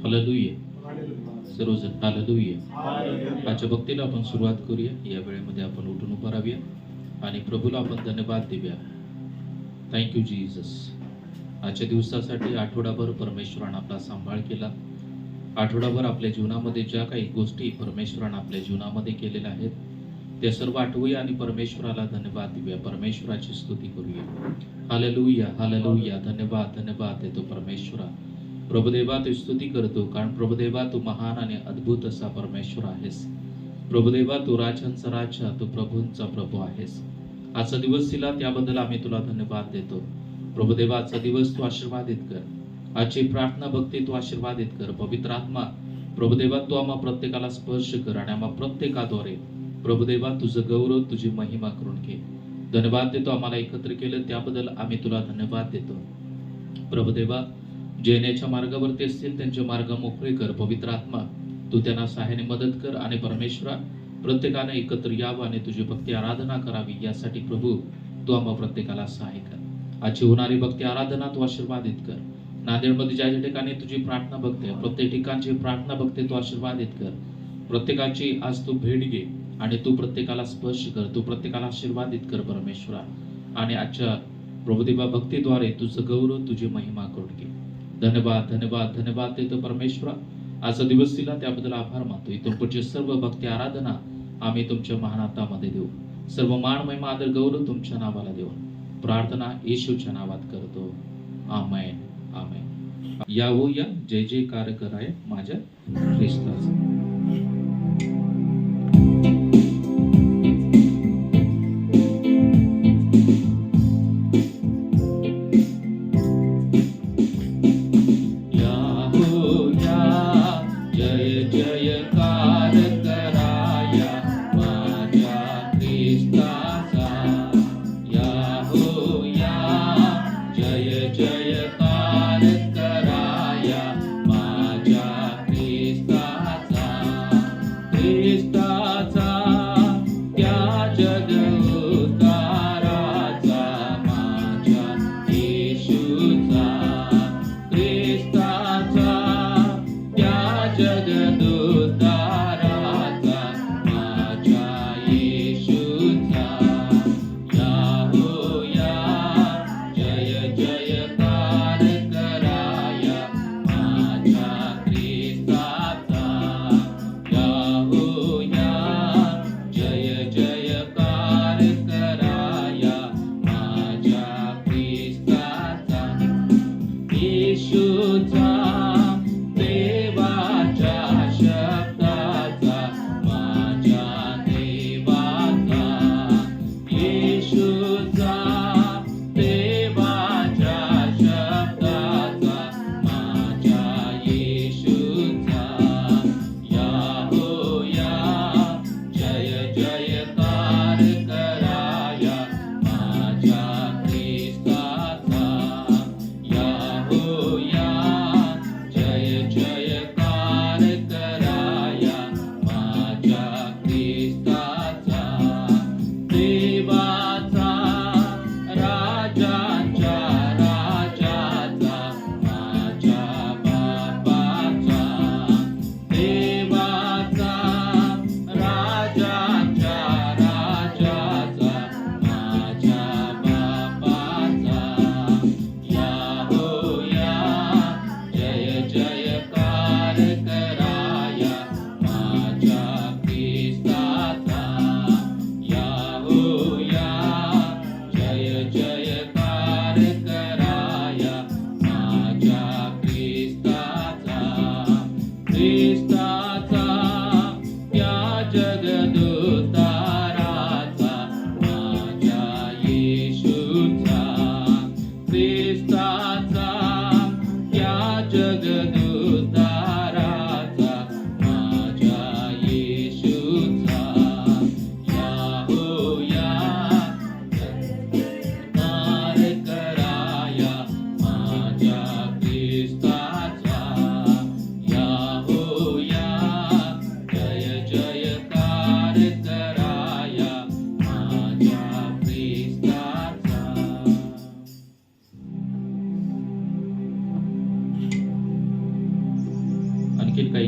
Hallelujah. सर्वजण hallelujah. आजच्या भक्तीला आपण सुरुवात करूया. या वेळेमध्ये आपण उठून उभं राहूया आणि प्रभूला आपण धन्यवाद देऊया. Thank you Jesus. आजच्या दिवसासाठी आठवडाभर परमेश्वरानं आपला सांभाळ केला. आठवडाभर आपल्या जीवनामध्ये ज्या काही गोष्टी परमेश्वरानं आपल्या जीवनामध्ये केलेल्या आहेत त्या सर्व आठवूया आणि परमेश्वराला धन्यवाद देऊया. परमेश्वराची स्तुती करूया. Hallelujah, hallelujah. धन्यवाद, धन्यवाद देतो परमेश्वरा. प्रभुदेवा तू स्तुती करतो, कारण प्रभुदेवा तू महान आणि अद्भुत असा परमेश्वर आहेस. प्रभुदेवा तू राजांचा राजा, तू प्रभूंचा प्रभू आहेस. आजचा दिवस दिला त्याबद्दल आम्ही तुला धन्यवाद देतो. प्रभुदेवा आजचा दिवस तू आशीर्वादित कर. आजची प्रार्थना भक्ती तू आशीर्वादित कर. पवित्र आत्मा प्रभुदेवा तू आम्हा प्रत्येकाला स्पर्श कर आणि आम्हा प्रत्येकाद्वारे प्रभुदेवा तुझं गौरव, तुझी महिमा करून घे. धन्यवाद देतो आम्हाला एकत्र केलं त्याबद्दल आम्ही तुला धन्यवाद देतो. प्रभुदेवा जे येण्याच्या मार्गावरती असतील त्यांचे मार्ग मोकळे कर. पवित्र आत्मा तू त्यांना सहाय्याने मदत कर आणि परमेश्वरा प्रत्येकाने एकत्र यावं आणि तुझी भक्ती आराधना करावी यासाठी प्रभू तू आम्हा प्रत्येकाला सहाय्य कर. आजची होणारी भक्ती आराधना तू आशीर्वादित कर. नांदेडमध्ये ज्या ज्या ठिकाणी तुझी प्रार्थना भक्ती आहे प्रत्येक ठिकाणची प्रार्थना भक्ती तू आशीर्वादित कर. प्रत्येकाची आज तू भेट घे आणि तू प्रत्येकाला स्पर्श कर. तू प्रत्येकाला आशीर्वादित कर परमेश्वरा. आणि आजच्या प्रभुदेवा भक्तीद्वारे तुझं गौरव, तुझी महिमा करून घे. धन्यवाद, धन्यवाद, धन्यवाद देतो परमेश्वरा. आजचा दिवस दिला त्याबद्दल आभार मानतो. इथून पुढची सर्व भक्ती आराधना आम्ही तुमच्या महान हातामध्ये देऊ. सर्व मान, महिमा, आदर, गौरव तुमच्या नावाला देऊन प्रार्थना येशूच्या नावात करतो. आमेन, आमेन. या जय जयकार कराय माझ्या ख्रिस्ताचा.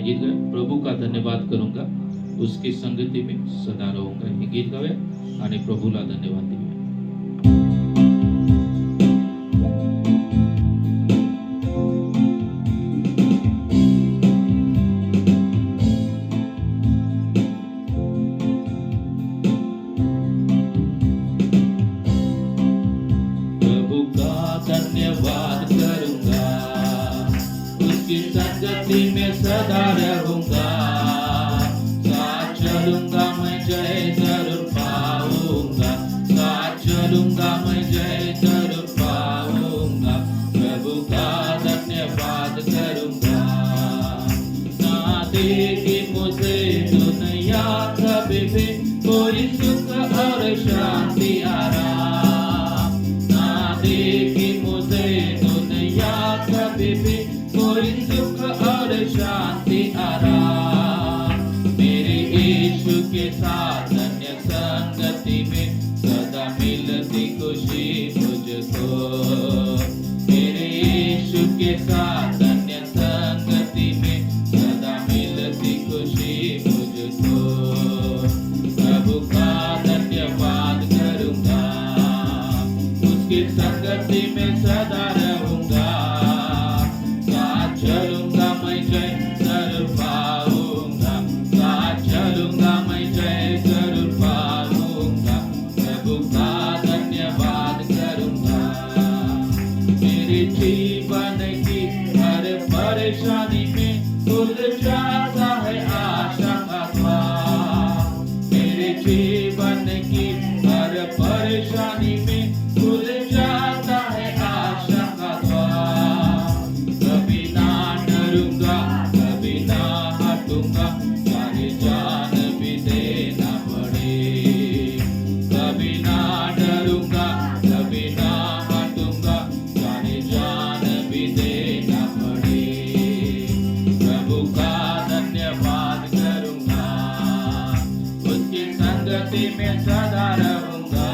गीत गाए, प्रभु का धन्यवाद करूंगा, उसकी संगति में सदा रहूंगा। हे गीत गावे आणि प्रभूला धन्यवाद देऊया. प्रभु का धन्यवाद करूंगा, उसकी संगति में सदा रहूंगा. साथ चलूंगा मैं, जय जरूर पाऊंगा. साथ चलूंगा मैं, जय जरूर पाऊंगा. प्रभु का धन्यवाद करूंगा. ना देगी मुझे दुनिया कभी भी कोई सुख और शांति आराम. ना देगी मुझे दुनिया कभी भी कोई सुख और शांति आराम. मेरे यीशु के साथ अन्य संगति में सदा मिलती खुशी मुझको. मेरे यीशु के साथ अन्य संगति में सदा मिलती खुशी मुझको. प्रभु का धन्यवाद करूंगा, उसकी संगति में सदा रहूंगा. साथ चलूंगा मैं, जय जरूर पाऊंगा. साथ चलूंगा मैं, जय जरूर पाऊंगा. प्रभु का धन्यवाद करूंगा. मेरे जीवन की हर परेशानी में खुल जाता है आशा का द्वार. मेरे जीवन की हर परेशानी में खुल जाता है आशा का द्वार. कभी ना डरूंगा, कभी ना हटूंगा, चाहे जान भी देना पड़े. कभी ना डरूंगा, कभी ना हटूंगा, चाहे जान भी देना पड़े. प्रभु का धन्यवाद करूंगा, उसकी संगति में सदा रहूंगा.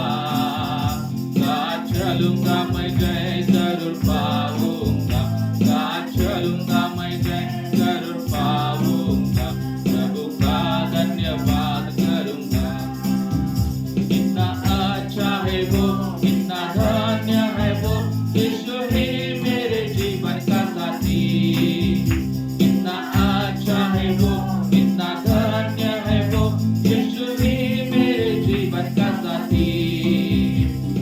साथ चलूंगा मैं, जय जरूर पाऊंगा. साथ चलूंगा मैं, जय जरूर पाऊंगा. प्रभु का धन्यवाद करूंगा. कितना अच्छा है वो, कितना धन्य है वो, यीशु ही मेरे जीवन का साथी. कितना अच्छा है वो, कितना धन्य है वो, यीशु ही मेरे जीवन का साथी.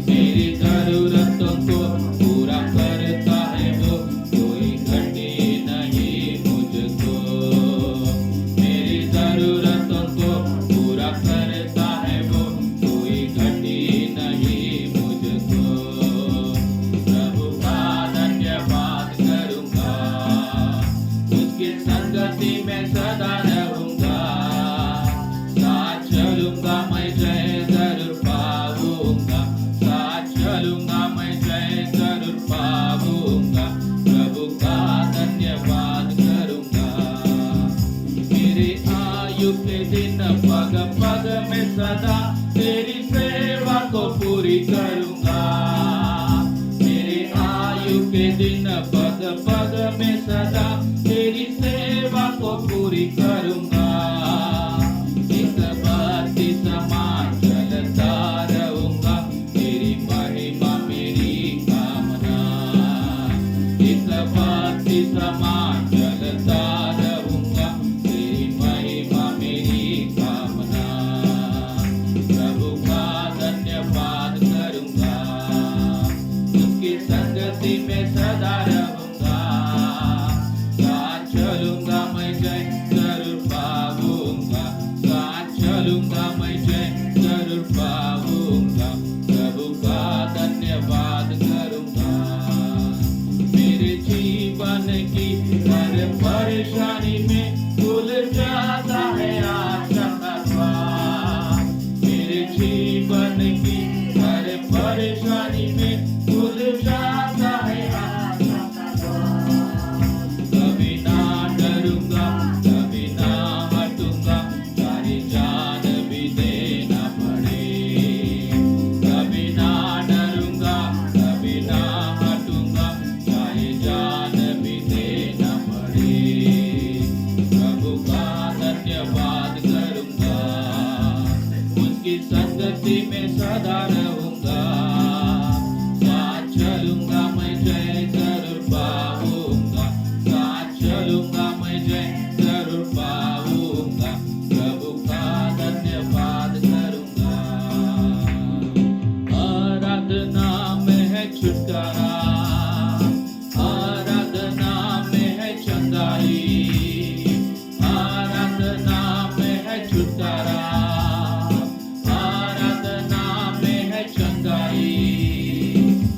मेरी जरूरतों को पूरा करता है वो, कोई घटी नहीं मुझको. मेरी जरूरतों को पूरा करता है वो, कोई घटी नहीं मुझको. प्रभु का धन्यवाद करूंगा, उसकी संगति में सदा रहूंगा. साथ चलूंगा मैं, जय जरूर पाऊंगा. साथ चलूंगा मैं, जय जरूर पाऊंगा. प्रभु का धन्यवाद करूंगा. मेरे आयु के दिन पग पग में सदा तेरी सेवा को पूरी करूंगा. मेरे आयु के दिन पग पग में सदा तेरी सेवा को पूरी करूंगा. एक बाती समान चलता रहूंगा, तेरी महिमा मेरी कामना. एक बाती समान चलता रहूंगा, तेरी महिमा मेरी कामना. प्रभु का धन्यवाद करूंगा, उसकी संगति में सदा रहूंगा. साथ चलूंगा मैं, जय जरूर छुटकारा, आराधना में है चंगाई, आराधना में है छुटकारा, आराधना में है चंगाई।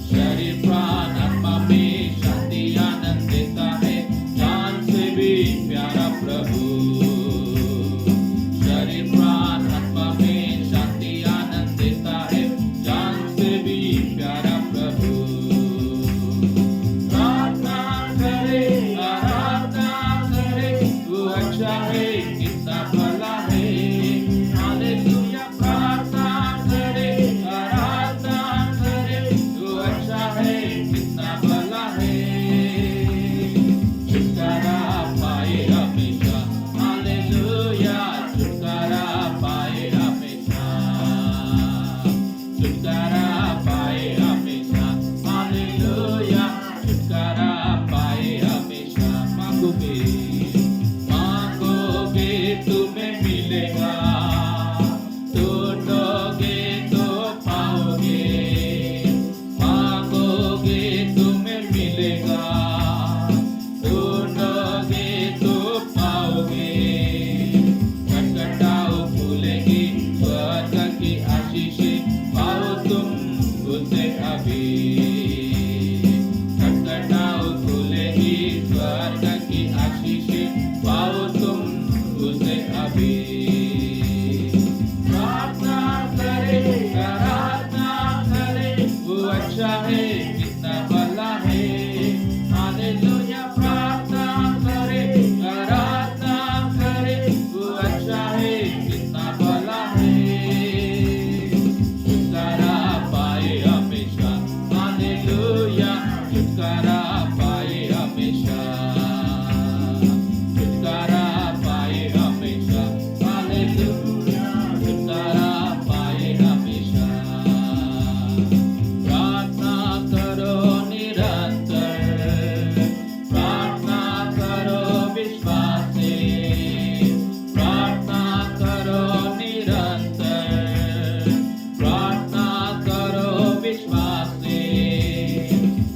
शरीर प्राण आत्मा में शांति आनंद देता है, जान से भी प्यारा प्रभु। शरीर प्राण आत्मा में शांति आनंद देता है, जान से भी प्यारा प्रभु। प्रार्थना करे, आराधना करे, वो अच्छा है, कितना भला है। हालेलुया। प्रार्थना करे, आराधना करे, वो अच्छा है, कितना भला है। छुटकारा पाए हमेशा, हालेलुया। छुटकारा पाए हमेशा, छुटकारा पाए हमेशा, हालेलुया। छुटकारा पाए हमेशा। मांगोगे, मांगोगे तुम्हें मिलेगा, ढूंढोगे तो पाओगे, मांगोगे तुम्हें मिलेगा, ढूंढोगे तो पाओगे। खटखटाओ खुलेगी स्वर्ग की आशीषें, पाओ तुम उसे अभी। खटखटाओ खुलेगी स्वर्ग की आशीषें, पाओ तुम उसे अभी। प्रार्थना करे, आराधना करे, वो अच्छा है, कितना भला है। हालेलुया। प्रार्थना करे, आराधना करे, वो अच्छा है, कितना भला है। छुटकारा पाए हमेशा, हालेलुया। छुटकारा पाए हमेशा, छुटकारा पाए हमेशा, हालेलुया। छुटकारा पाए हमेशा। प्रार्थना करो निरंतर, प्रार्थना करो विश्वास से, प्रार्थना करो निरंतर, प्रार्थना करो विश्वास से।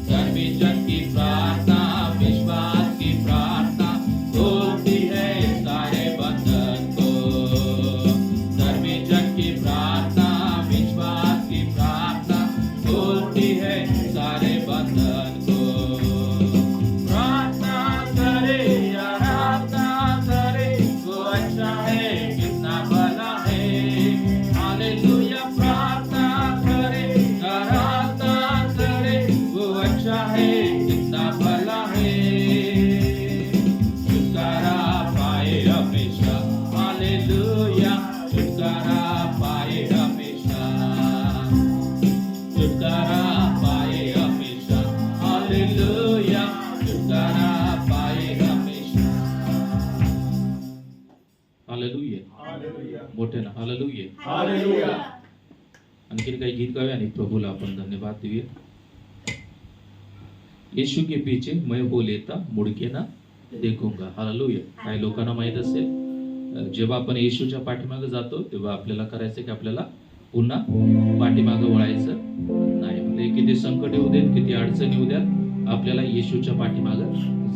धर्मी जन की प्रार्थना, विश्वास की प्रार्थना तोड़ती है सारे बंधन को। धर्मी जन की प्रार्थना, विश्वास की प्रार्थना तोड़ती है सारे बंधन को। प्रार्थना करे, आराधना करे, वो अच्छा है, कितना भला है। हालेलुया। प्रार्थना करे, आराधना करे, वो अच्छा है, कितना भला है। छुटकारा पाए हमेशा, हालेलुया। छुटकारा पाए हमेशा, छुटकारा पाए हमेशा, हालेलुया। छुटकारा पाए हमेशा। हालेलुया। मोठे ना हालेलुया। हालेलुया. आणखीन काही गीत गावे आणि प्रभूला आपण धन्यवाद देऊया. यीशु के पीछे मैं हो लेता मुड़ के ना देखूंगा. हालेलुया. काही लोकांना माहित असेल जेव्हा आपण येशूच्या पाठीमागे जातो तेव्हा आपल्याला करायचं की आपल्याला पुन्हा पाठीमागे वळायचं नाही. म्हणजे किती संकट येऊ देत, किती अडचणी येऊ द्यात, आपल्याला येशूच्या पाठीमागे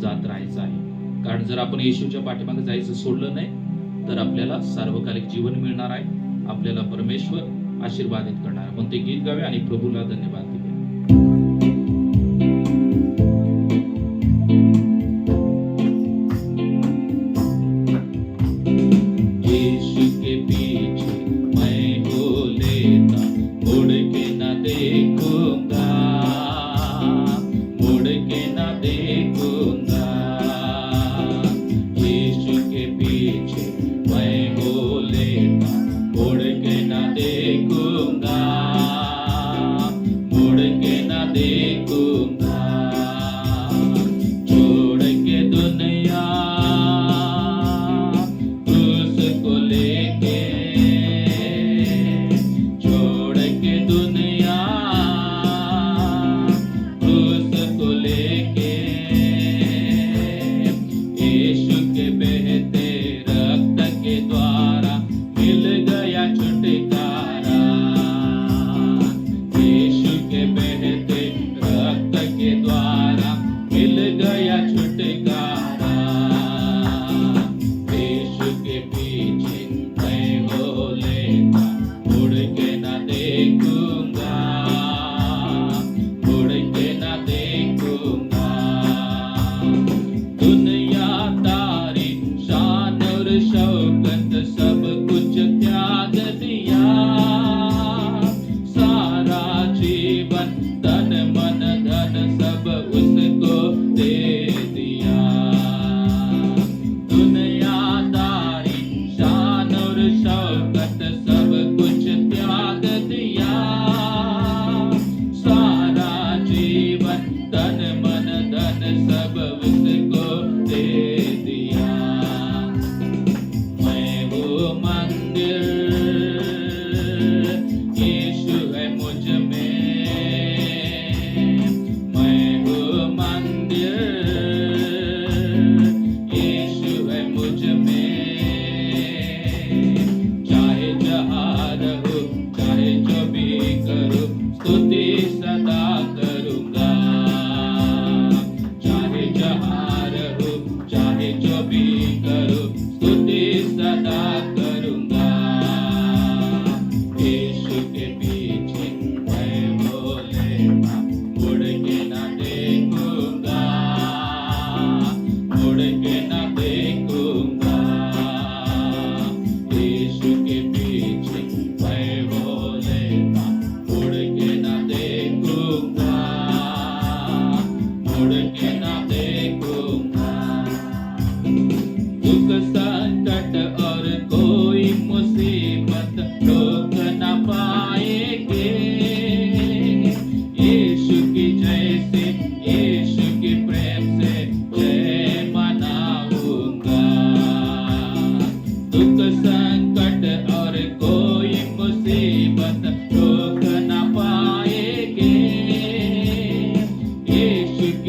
जात राहायचं आहे. कारण जर आपण येशूच्या पाठीमागे जायचं सोडलं नाही तर आपल्याला सार्वकालिक जीवन मिळणार आहे, आपल्याला परमेश्वर आशीर्वादित करणार. पण ते गीत गावे आणि प्रभूला धन्यवाद देऊया. यीशु के पीछे मैं हो लेता, मुड़ के ना देखूंगा, मुड़ के ना देखूंगा. यीशु के पीछे मैं हो लेता, मुड़ के ना देखूंगा, मुड़ के ना देखूंगा. छोड़ के दुनिया उसको लेके, छोड़ के दुनिया उसको लेके, यीशु के बहते रक्त के द्वारा मिल गया छुटकारा. यीशु के बहते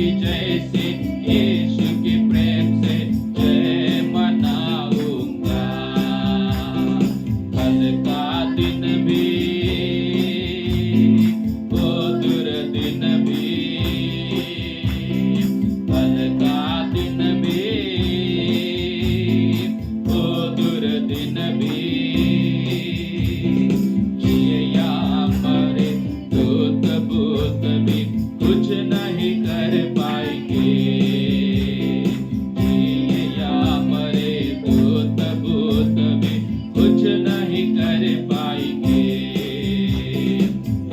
की जैसे यीशु के प्रेम से जय मनाऊंगा। कल का दिन भी वो दुर्दिन भी, कल का दिन भी वो दुर्दिन भी, जिए या मरे दूत भूत भी कुछ नहीं कर पाएंगे। जिए या मरे दूत भूत भी कुछ नहीं कर पाएंगे।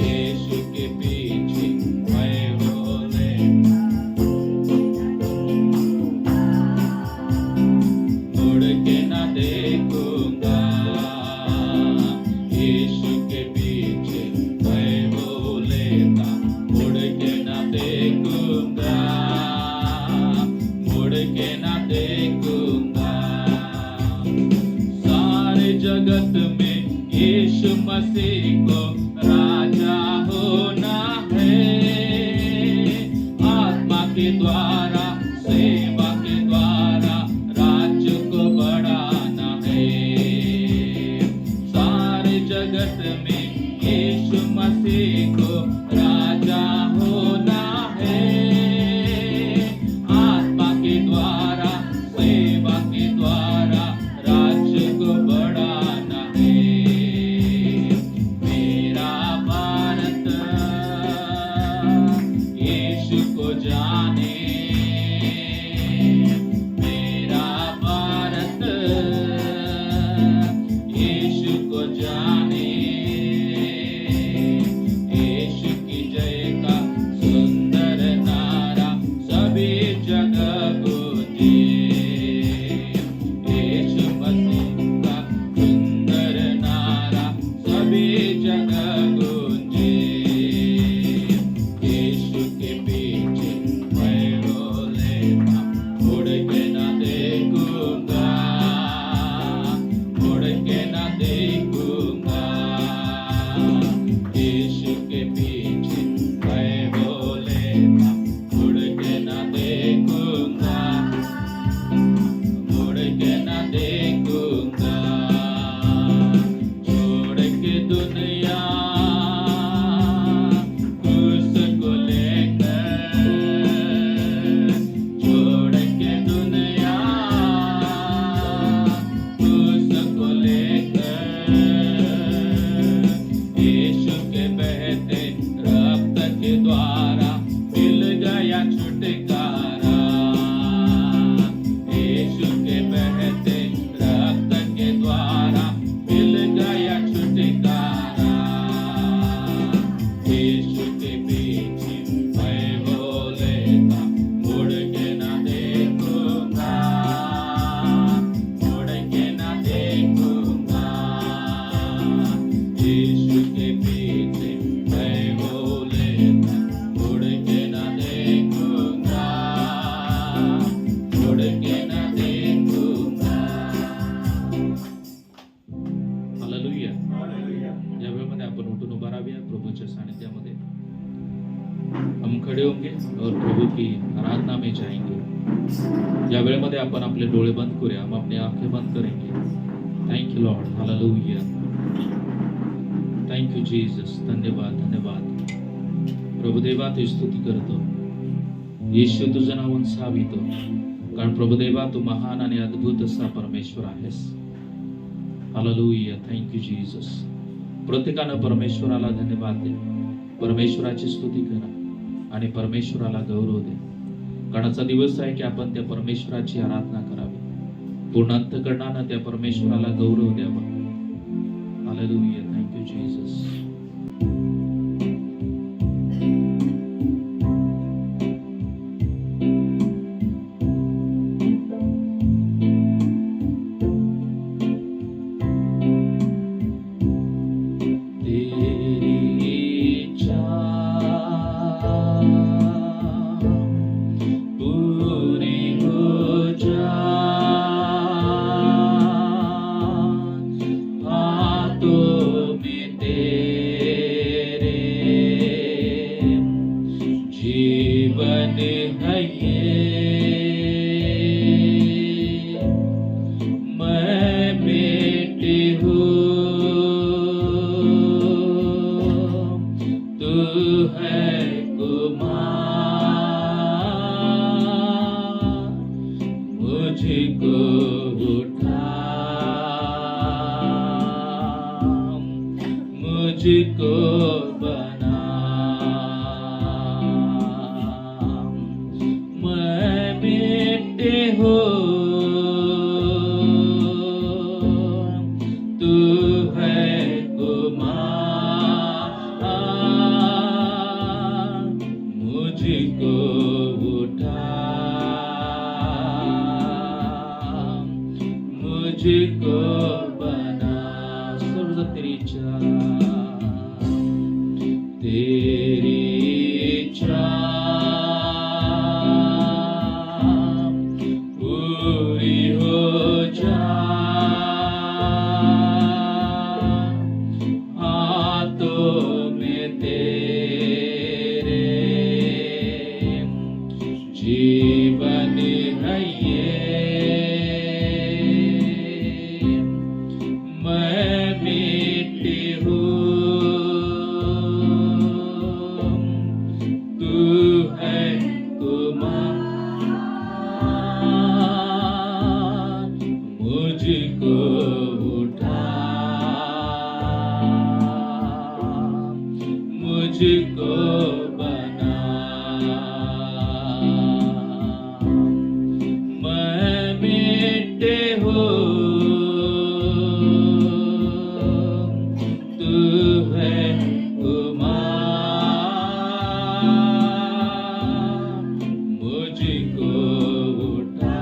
यीशु के पीछे मैं बोले मुड़ के न देखूंगा। यीशु के पीछे मैं बोलेगा मुड़ के न देखूंगा, मुड़ के न देखूंगा। सारे जगत में यीशु मसीह को राजा होना है। आत्मा के द्वारा, सेवा के द्वारा राज्य को बढ़ाना है। सारे जगत में यीशु मसीह को राजा होना है। आत्मा के द्वारा, सेवा के द्वारा राज्य को बढ़ाना है। मेरा भारत यीशु को जाने, मेरा भारत यीशु को जाने। यीशु की जय का सुंदर नारा सभी जगह गूंजे। यीशु मसीह का सुंदर नारा सभी जगह गूंजे। यीशु के पीछे मैं बोलेगा मुड़ के न देखूंगा, मुड़ के न देखूंगा। यीशु के पीछे मैं बोलेगा मुड़ के न देखूंगा, मुड़ के न देखूंगा। छोड़ के दुनिया क्रूस को लेकर, छोड़ के दुनिया क्रूस को लेकर। यीशु के बहते रक्त के द्वारा मिल गया छुटकारा। यीशु के बहते रक्त के द्वारा मिल गया छुटकारा। यीशु के पीछे मैं बोलेगा मुड़ के न देखूंगा, मुड़ के न देखूंगा। यीशु के पीछे मैं बोलेगा मुड़ के न देखूंगा, मुड़ के न देखूंगा। हालेलुया। या वेळेमध्ये आपण उठून उभा राहूया प्रभूच्या सानिध्यामध्ये। हम खड़े होंगे और प्रभु की आराधना में जाएंगे। या वेळेमध्ये आपण आपले डोळे बंद करूया, हम अपनी आंखें बंद करेंगे। Thank you Lord, hallelujah. Thank you Jesus, धन्यवाद धन्यवाद प्रभुदेवा, ते स्तुती करतो। येशू तुझं नाव उंचावितो, कारण प्रभुदेवा तू महान आणि अद्भुत असा परमेश्वर आहेस। Hallelujah, thank you Jesus. प्रत्येकानं परमेश्वराला धन्यवाद दे, परमेश्वराची स्तुती करा आणि परमेश्वराला गौरव दे। कारण आजचा दिवस आहे की आपण त्या परमेश्वराची आराधना करावी, पूर्ण अंतःकरणानं त्या परमेश्वराला गौरव द्यावा। Hallelujah, thank you Jesus. जीवन जीवन है ये, मैं बेटी हूँ, तू है कुमार, मुझको उठा, मुझको बना, मैं बेटी हूँ, तू है कुमार, मुझको उठा, मुझको बना। सर्व तेरी इच्छा, तेरी इच्छा पूरी हो जा, हाथों में तेरे जीवन है ये, मैं बेटी हूँ, तू है कुमार, मुझको उठा, मुझको बना, मैं बेटी हूँ, तू है कुमार, मुझको उठा,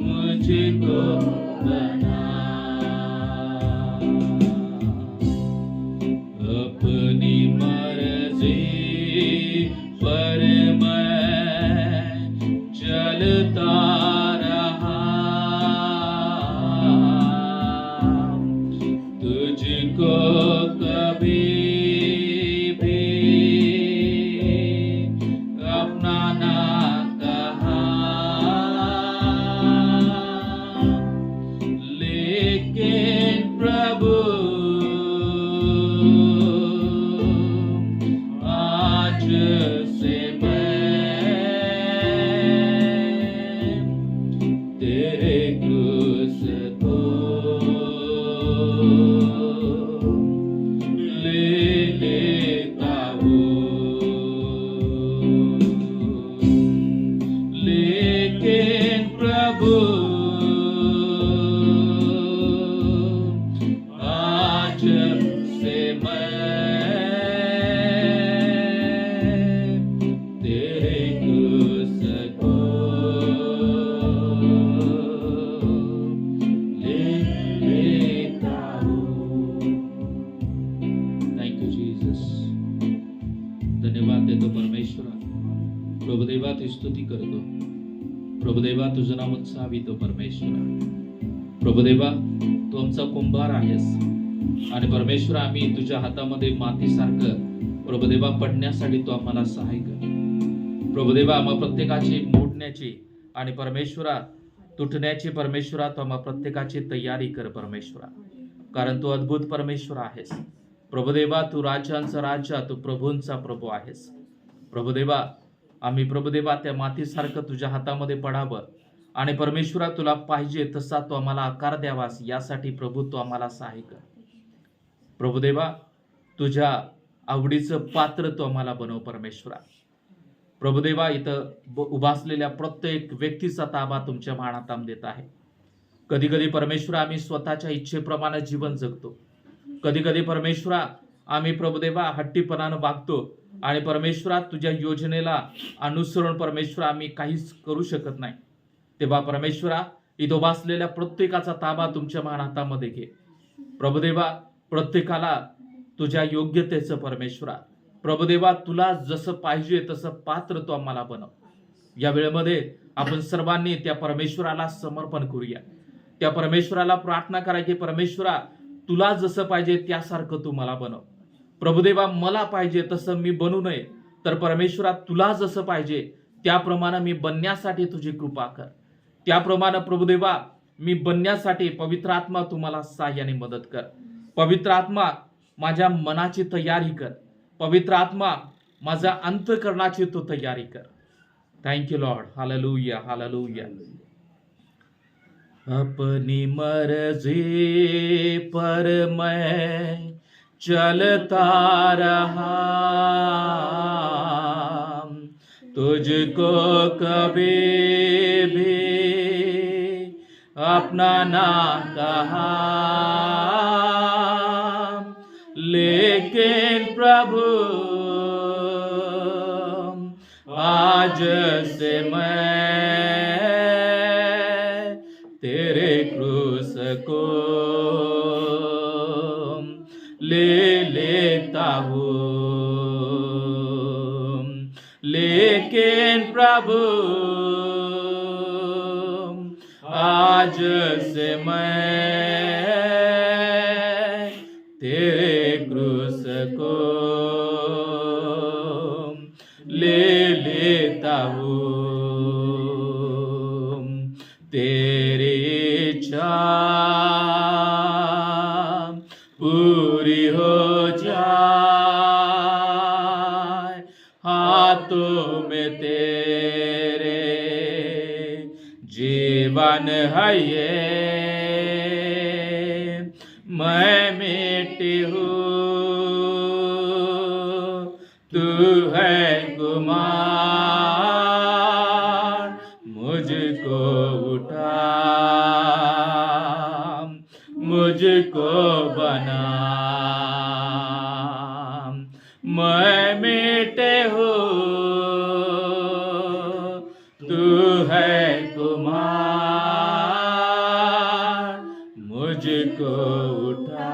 मुझको बना, अपनी मर्जी पर मैं चलता रहा, तुझको कभी भी अपना ना कहा, लेकिन प्रभु आज से मैं तेरे क्रूस को ले लेता हूँ, लेकिन प्रभु आज से मैं तेरे क्रूस को ले लेता हूँ। थैंक यू जीसस, धन्यवाद देतो परमेश्वरा. प्रभुदेवा तू स्तुती करतो, प्रभुदेवा तुझं नाव उंचावितो परमेश्वरा. प्रभुदेवा तू आमचा कुंभार आहेस आणि परमेश्वरा आम्ही तुझ्या हातामध्ये मातीसारखं प्रभुदेवा पडण्यासाठी तू आम्हाला सहाय्य कर. प्रभुदेवा आम्हा प्रत्येकाची मोडण्याची आणि परमेश्वरा तुटण्याची परमेश्वरा तू आम्हा प्रत्येकाची तयारी कर परमेश्वरा, कारण तू अद्भुत परमेश्वर आहेस. प्रभुदेवा तू राजांचा राजा, तू प्रभूंचा प्रभू आहेस. प्रभुदेवा आम्ही प्रभुदेवा त्या मातीसारखं तुझ्या हातामध्ये पडावं आणि परमेश्वरा तुला पाहिजे तसा तू आम्हाला आकार द्यावास, यासाठी प्रभू तू आम्हाला सहाय्य कर. प्रभुदेवा तुझ्या आवडीचं पात्र तू आम्हाला बनव परमेश्वरा. प्रभुदेवा इथं उभा असलेल्या प्रत्येक व्यक्तीचा ताबा तुमच्या हातामध्ये देत आहे. कधी कधी परमेश्वरा आम्ही स्वतःच्या इच्छेप्रमाणे जीवन जगतो, कधी कधी परमेश्वरा आम्ही प्रभुदेवा हट्टीपणानं वागतो आणि परमेश्वरा तुझ्या योजनेला अनुसरून परमेश्वरा आम्ही काहीच करू शकत नाही. तेव्हा परमेश्वरा इथं उभा असलेल्या प्रत्येकाचा ताबा तुमच्या हातामध्ये घे. प्रभुदेवा प्रत्येकाला तुझ्या योग्यतेचं परमेश्वरा प्रभुदेवा तुला जसं पाहिजे तसं पात्र तू आम्हाला बनव. या वेळेमध्ये आपण सर्वांनी त्या परमेश्वराला समर्पण करूया. त्या परमेश्वराला प्रार्थना करा की परमेश्वरा तुला जसं पाहिजे त्यासारखं तू मला बनव. प्रभुदेवा मला पाहिजे तसं मी बनू नये, तर परमेश्वरा तुला जसं पाहिजे त्याप्रमाणे मी बनण्यासाठी तुझी कृपा कर. त्याप्रमाणे प्रभुदेवा मी बनण्यासाठी पवित्र आत्मा तुम्हाला सहाय्याने मदत कर. पवित्र आत्मा माझ्या मनाची तयारी कर. पवित्र आत्मा माझा अंतःकरणाची तू तयारी कर. Thank you Lord. Hallelujah, hallelujah. अपनी मर्जी पर मैं चलता रहा, तुझको कभी भी अपना ना कहा, लेकिन प्रभु आज से मैं तेरे क्रूस को ले लेता हूँ, लेकिन प्रभु आज से मैं तेरे क्रूस को ले लेता हूँ. तेरी इच्छा पूरी हो जाए, हाथों में तेरे जीवन है ये, मैं मिट्टी हूँ तू है कुमार, मुझको उठा मुझको बना, मैं मिटे हूँ तू है कुमार, मुझको उठा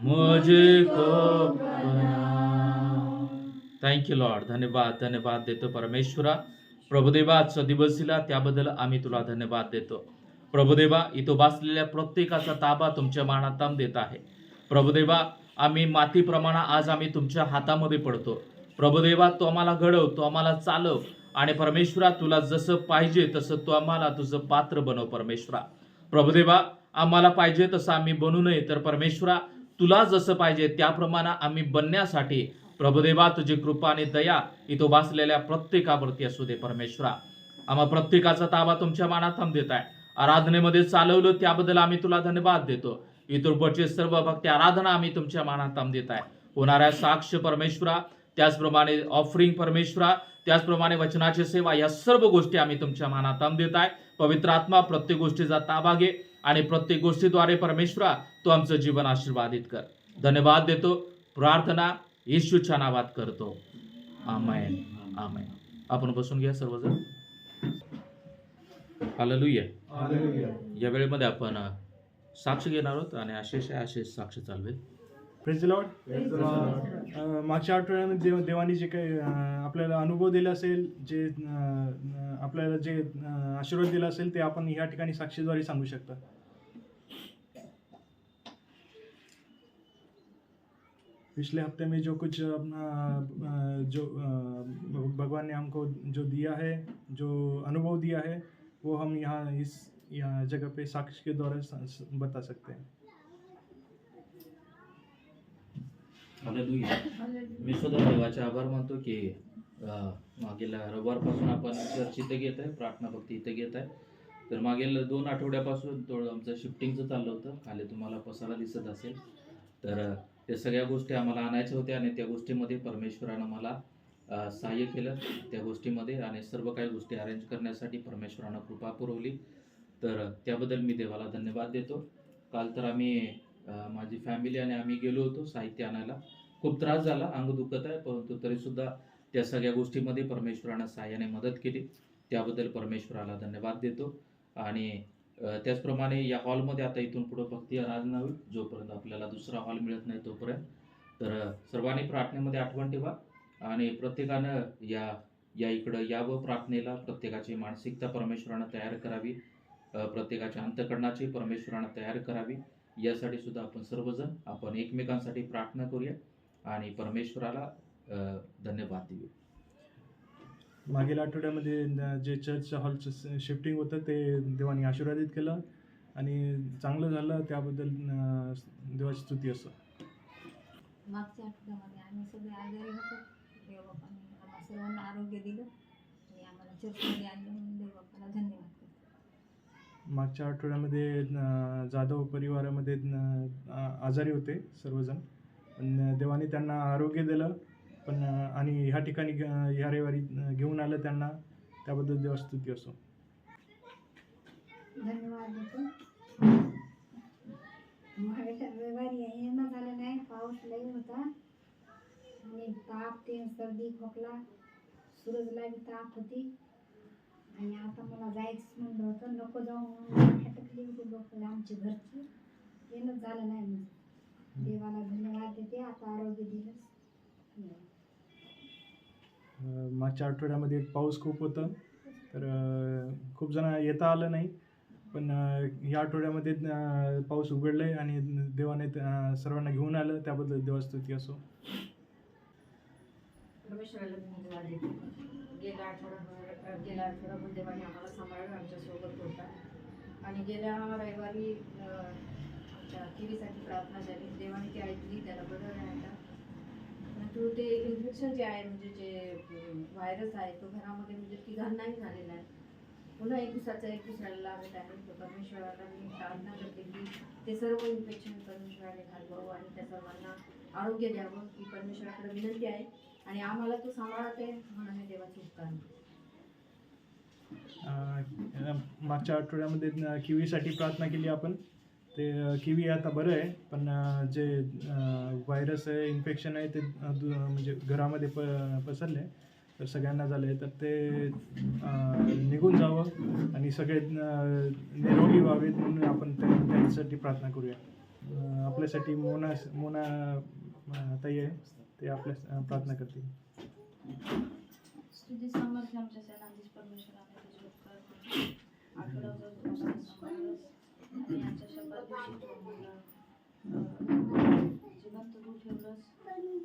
मुझको बना. Thank you Lord. धन्यवाद, धन्यवाद देतो परमेश्वरा. प्रभुदेवा आजचा दिवस दिला त्याबद्दल आम्ही तुला धन्यवाद देतो. प्रभुदेवा इथं बसलेल्या प्रत्येकाचा ताबा तुमच्या मानाताम देत आहे. प्रभुदेवा आम्ही मातीप्रमाणे आज आम्ही तुमच्या हातामध्ये पडतो. प्रभुदेवा तू आम्हाला घडव, तू आम्हाला चालव आणि परमेश्वरा तुला जसं पाहिजे तसं तू आम्हाला तुझं पात्र बनव. परमेश्वरा प्रभुदेवा आम्हाला पाहिजे तसं आम्ही बनू नये, तर परमेश्वरा तुला जसं पाहिजे त्याप्रमाणे आम्ही बनण्यासाठी प्रभुदेवा तुझी कृपा आणि दया इथं बसलेल्या प्रत्येकावरती असू दे. परमेश्वरा आम्हा प्रत्येकाचा ताबा तुमच्या मानात देत आहे. आराधनेमध्ये चालवलं त्याबद्दल आम्ही तुला धन्यवाद देतो. इतरपरचे सर्व भक्ती आराधना आम्ही तुमच्या मानात देत आहे. होणाऱ्या साक्ष परमेश्वरा, त्याचप्रमाणे ऑफरिंग परमेश्वरा, त्याचप्रमाणे वचनाची सेवा, या सर्व गोष्टी आम्ही तुमच्या मानात देत आहे. पवित्र आत्मा प्रत्येक गोष्टीचा ताबा घे आणि प्रत्येक गोष्टीद्वारे परमेश्वरा तू आमचं जीवन आशीर्वादित कर. धन्यवाद देतो. प्रार्थना येशूच्या नावात करतो. आमेन, आमेन. आपण बसून घ्या सर्वजण. हालेलुया. या वेळेमध्ये आपण साक्ष घेणार आहोत आणि आशिष साक्ष चालवेल. Praise the Lord. मागच्या आठवड्यामध्ये देवानी जे काही आपल्याला अनुभव दिला असेल, जे आपल्याला जे आशीर्वाद दिला असेल ते आपण ह्या ठिकाणी साक्षीद्वारे सांगू शकता. पिछले हफ्ते में जो कुछ अपना जो भगवान ने हमको जो दिया है, जो अनुभव दिया है, वो हम यहाँ जगह पे साक्ष्य के द्वारा बता सकते हैं. हालेलुया. मी सुद्धा देवाचे आभार मानतो की मागील रविवारपासून आपण चर्च इथे घेत आहे, प्रार्थना भक्ती इथे घेत आहे. तर मागील 2 आठवड्यापासून थोडं आमचं शिफ्टिंगचं चाललं होतं. खाली तुम्हाला पसारा दिसत असेल. तर त्या सगळ्या गोष्टी आम्हाला आणायच्या होत्या आणि त्या गोष्टीमध्ये परमेश्वरानं मला सहाय्य केलं त्या गोष्टीमध्ये, आणि सर्व काही गोष्टी अरेंज करण्यासाठी परमेश्वरानं कृपा पुरवली. तर त्याबद्दल मी देवाला धन्यवाद देतो. काल तर आम्ही माझी फॅमिली आणि आम्ही गेलो होतो साहित्य आणायला. खूप त्रास झाला, अंग दुखत आहे, परंतु तरीसुद्धा त्या सगळ्या गोष्टीमध्ये परमेश्वरानं सहाय्याने मदत केली. त्याबद्दल परमेश्वराला धन्यवाद देतो. आणि त्याचप्रमाणे या हॉलमध्ये आता इथून पुढे भक्ती आराधना होईल जोपर्यंत आपल्याला दुसरा हॉल मिळत नाही तोपर्यंत. तर सर्वांनी प्रार्थनेमध्ये आठवण ठेवा आणि प्रत्येकानं या इकडं यावं प्रार्थनेला. प्रत्येकाची मानसिकता परमेश्वरानं तयार करावी, प्रत्येकाच्या अंतःकरणाची परमेश्वरानं तयार करावी यासाठी सुद्धा आपण सर्वजण आपण एकमेकांसाठी प्रार्थना करूया आणि परमेश्वराला धन्यवाद देऊया. मागील आठवड्यामध्ये जे चर्च हॉलचं शिफ्टिंग होतं ते देवाने आशीर्वादित केलं आणि चांगलं झालं, त्याबद्दल देवाची स्तुती असो. मागच्या आठवड्यामध्ये आम्ही सगळे आजारी होतो. देवबापाने आम्हाला सर्वांना आरोग्य दिलं आणि आम्हाला चर्चमध्ये आणलं म्हणून देवबापाला धन्यवाद करतो. मागच्या आठवड्यामध्ये जाधव परिवारामध्ये आजारी होते सर्वजण, पण देवाने त्यांना आरोग्य दिलं पण आणि ह्या ठिकाणी ह्या रविवारी घेऊन आलं त्यांना, त्याबद्दल देवाची स्तुती असो. धन्यवाद देतो. मागच्या रविवारी येणं झालं नाही, पाऊस लई होता आणि ताप ते सर्दी खोकला, सूरजला बी ताप होती आणि आता मला जायचं म्हणलं होतं, नको जाऊ म्हणून खटकली होती लोक आमची घरची. येणंच झालं नाही म्हणजे. देवाला धन्यवाद देते, आता आरोग्य दिलंच. मागच्या आठवड्यामध्ये पाऊस खूप होतं, तर खूप जण येता आलं नाही, पण या आठवड्यामध्ये पाऊस उघडले आणि देवाने सर्वांना घेऊन आलं, त्याबद्दल देवाची स्तुती असो. परमेश्वराला धन्यवाद देतो. गेल्या आठवड्याभर देवाने आम्हाला सांभाळून आमच्यासोबत होता आणि गेल्या रविवारी आमच्या टीव्हीसाठी प्रार्थना झाली. देवाने ती ऐकली, त्याला बरं राहिला. परंतु ते इन्फेक्शन जे आहे म्हणजे जे व्हायरस आहे तो घरामध्ये म्हणजे की घाण नाही झालेला आहे. पुन्हा एक दुसऱ्याला लागत आहे. तर परमेश्वराला मी प्रार्थना करते की ते सर्व इन्फेक्शन परमेश्वराने घालवावं आणि त्या सर्वांना आरोग्य द्यावं ही परमेश्वराकडे विनंती आहे आणि आम्हाला तो सांभाळत आहे म्हणून हे देवाचे उपकार. मागच्या आठवड्यामध्ये किवीसाठी प्रार्थना केली आपण. ते किवी आता बरं आहे, पण जे व्हायरस आहे, इन्फेक्शन आहे ते म्हणजे घरामध्ये पसरले, तर सगळ्यांना झाले, तर ते निघून जावं आणि सगळे निरोगी व्हावेत म्हणून आपण त्यांच्यासाठी प्रार्थना करूया. आपल्यासाठी मोना ताई आहे, ते आपल्या प्रार्थना करतील. स्तुती सामर्थ्य आमच्या सेनाधीश परमेश्वराने तुझे उपकार करून आठवड्यावर तू आम्हाला सांभाळलंस आणि आमच्या शब्दात दिवशी तू आम्हाला जिवंत तू ठेवलंस आणि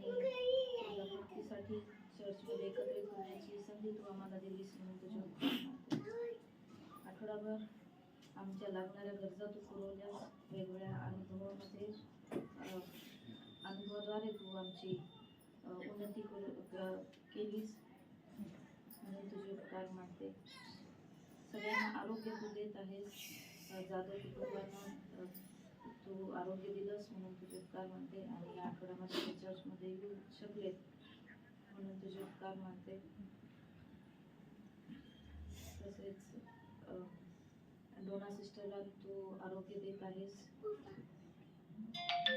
तुझ्या भक्तीसाठी चर्चमध्ये एकत्रित होण्याची संधी तू आम्हाला दिलीस म्हणून तुझे उपकार मानते. आठवडाभर आमच्या लागणाऱ्या गरजा तू पुरवल्यास. वेगवेगळ्या अनुभवामध्ये अनुभवाद्वारे तू आमची उन्नती केलीस म्हणून तुझे उपकार मानते. सगळ्यांना आरोग्य तू देत आहेस. जाधव कुटुंबांना तू आरोग्य दिलंस म्हणून तुझे उपकार मानते आणि या आठवड्यामध्ये ते चर्चमध्ये येऊ शकले म्हणून तुझे उपकार मानते. तसेच डोना सिस्टरला तू आरोग्य देत आहेस.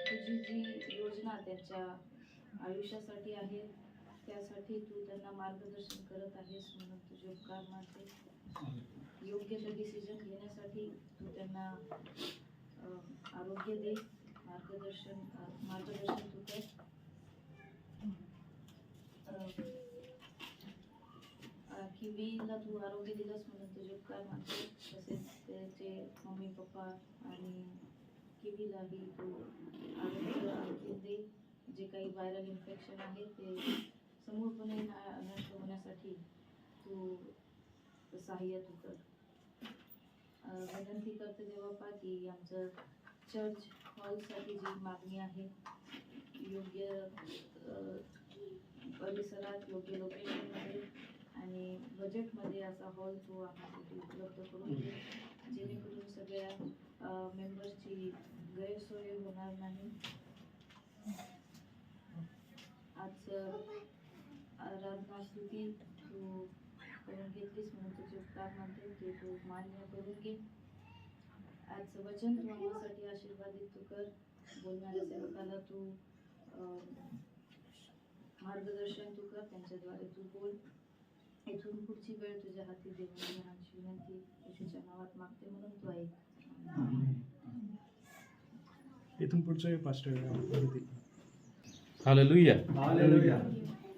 तुझी जी योजना त्यांच्या आयुष्यासाठी आहे त्यासाठी तू त्यांना मार्गदर्शन करत आहेस म्हणून तुझे उपकार मानते. योग्य ते डिसिजन घेण्यासाठी तू त्यांना आरोग्य दे, मार्गदर्शन तू कर. किवीला तू आरोग्य दिलंस म्हणून तुझे उपकार मानते. तसेच त्याचे मम्मी पप्पा आणि किवीलाही तू आरोग्य दे. जे काही व्हायरल इन्फेक्शन आहे ते समूळपणे नष्ट होण्यासाठी तू सहाय्य तू कर. विनंती करते देवापा की आमचं चर्च हॉलसाठी जी मागणी आहे योग्य परिसरात, योग्य लोकेशनमध्ये आणि बजेटमध्ये असा हॉल तू आम्हाला उपलब्ध करून दे, जेणेकरून सगळ्या मेंबर्सची गैरसोय होणार नाही. आज आराधना स्तुती तू करून घेतलीस म्हणून तुझे उपकार मानते. ते तू मान्य करून घे. आज वचन तू आम्हासाठी आशीर्वादित तू कर. बोलणाऱ्या सेवकाला तू मार्गदर्शन तू कर, त्यांच्याद्वारे तू बोल. इथून पुढची वेळ तुझ्या हाती देऊन लहानशी विनंती येशूच्या नावात मागते म्हणून तू ऐक. इथून पुढचं पास्टर हालेलुया. हालेलुया.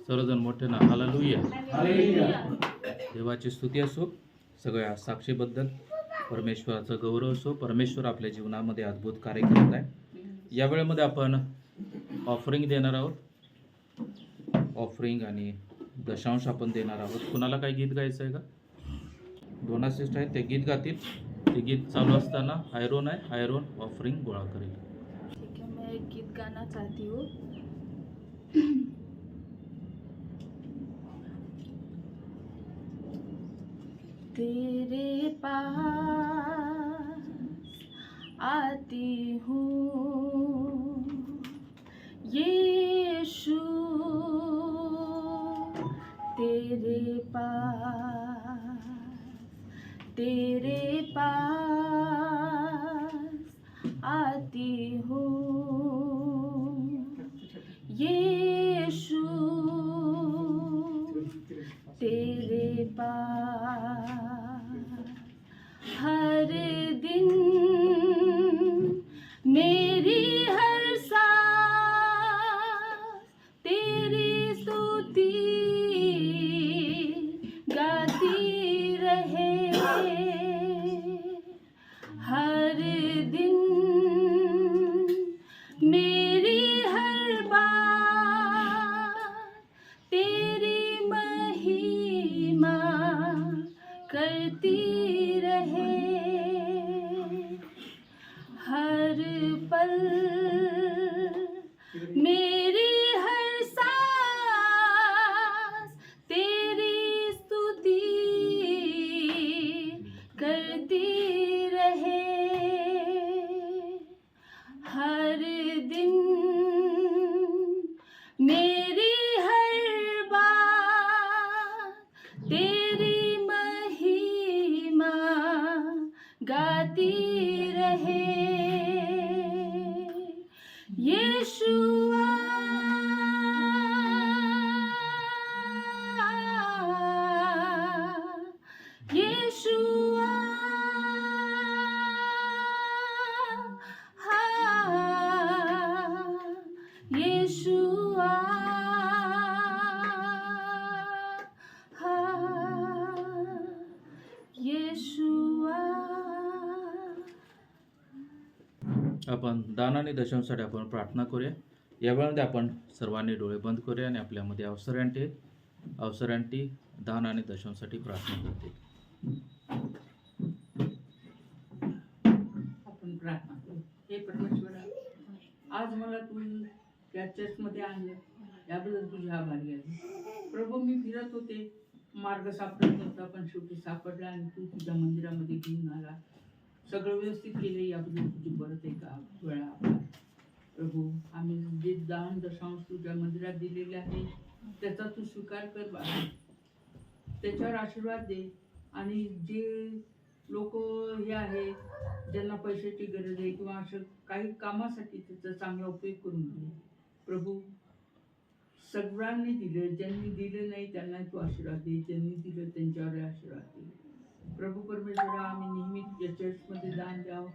सर्वजण मोठे ना हालेलुया. हालेलुया. देवाची स्तुती असो सगळ्या साक्षीबद्दल. परमेश्वराचा गौरव असो. परमेश्वर आपल्या जीवनामध्ये अद्भुत कार्य करत आहे. या वेळेमध्ये आपण ऑफरिंग देणार आहोत. ऑफरिंग आणि दशांश आपण देणार आहोत. कुणाला काही गीत गायचं आहे का? 2 असिस्ट आहेत, ते गीत गातील. ते गीत चालू असताना आयरोन आहे, आयरोन ऑफरिंग गोळा करेल. ठीक है, मैं एक गीत गाना चाहती हूँ. तेरे पास आती हूँ यीशु, तेरे पास आती हूँ यीशु, तेरे पास हर दिन मेरी हर सांस तेरी स्तुति गाती रहे. हर दिन मेरी हर बात तेरी महिमा करती रहे. हर पल मेरी हर सांस तेरी स्तुति करती रहे. हर दिन मेरी हर बात तेरी महिमा गाती रहे. यीशुआ यीशुआ यीशुआ यीशुआ. आपण दान आणि दशांसाठी आपण प्रार्थना करूया. या वेळेमध्ये आपण सर्वांनी डोळे बंद करूया आणि आपल्यामध्ये अवसरांटी दान आणि दशांसाठी प्रार्थना करते. आपण प्रार्थना करू. हे परमेश्वरा, आज मला तू त्या चर्चमध्ये आणलं याबद्दल तुझे आभारी आहे. प्रभू, मी फिरत होते, मार्ग सापडत नव्हता, पण शेवटी सापडला आणि तू तुझ्या मंदिरामध्ये घेऊन आला. सगळं व्यवस्थित केलं याबद्दल तुझी परत एका वेळा आभार. प्रभू, आम्ही जे दान दशांश तुझ्या मंदिरात दिलेले आहे त्याचा तू स्वीकार कर बाबा. त्याच्यावर आशीर्वाद दे. आणि जे लोक हे आहे ज्यांना पैशाची गरज आहे किंवा असं काही कामासाठी त्याचा चांगला उपयोग करून दे. प्रभू, सगळ्यांनी दिलं, ज्यांनी दिलं नाही त्यांना तू आशीर्वाद दे, ज्यांनी दिलं त्यांच्यावर आशीर्वाद दे. प्रभू परमेश्वरा, आम्ही नेहमी तुझ्या चर्चमध्ये दान द्यावं,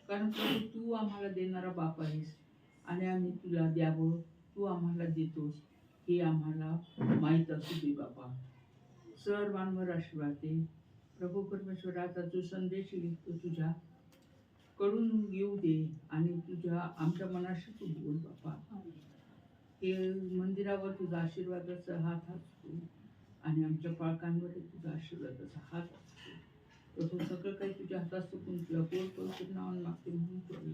कारण प्रभू तू आम्हाला देणारा बाप आहेस आणि आम्ही तुला द्यावं, तू आम्हाला देतोस हे आम्हाला माहीत असू दे बाबा. सर्वांवर आशीर्वाद दे. प्रभू परमेश्वराचा जो संदेश लिहितो तुझ्या कडून येऊ दे आणि तुझ्या आमच्या मनाशी तू बोल बाबा. हे मंदिरावर तुझा आशीर्वादाचा हात असतो आणि आमच्या पालकांवर तुझा आशीर्वादाचा हात असतो. प्रभू, सगळं काही तुझ्या हातात सुकून तुला गोड पवित्र नावाने मागते म्हणून करू.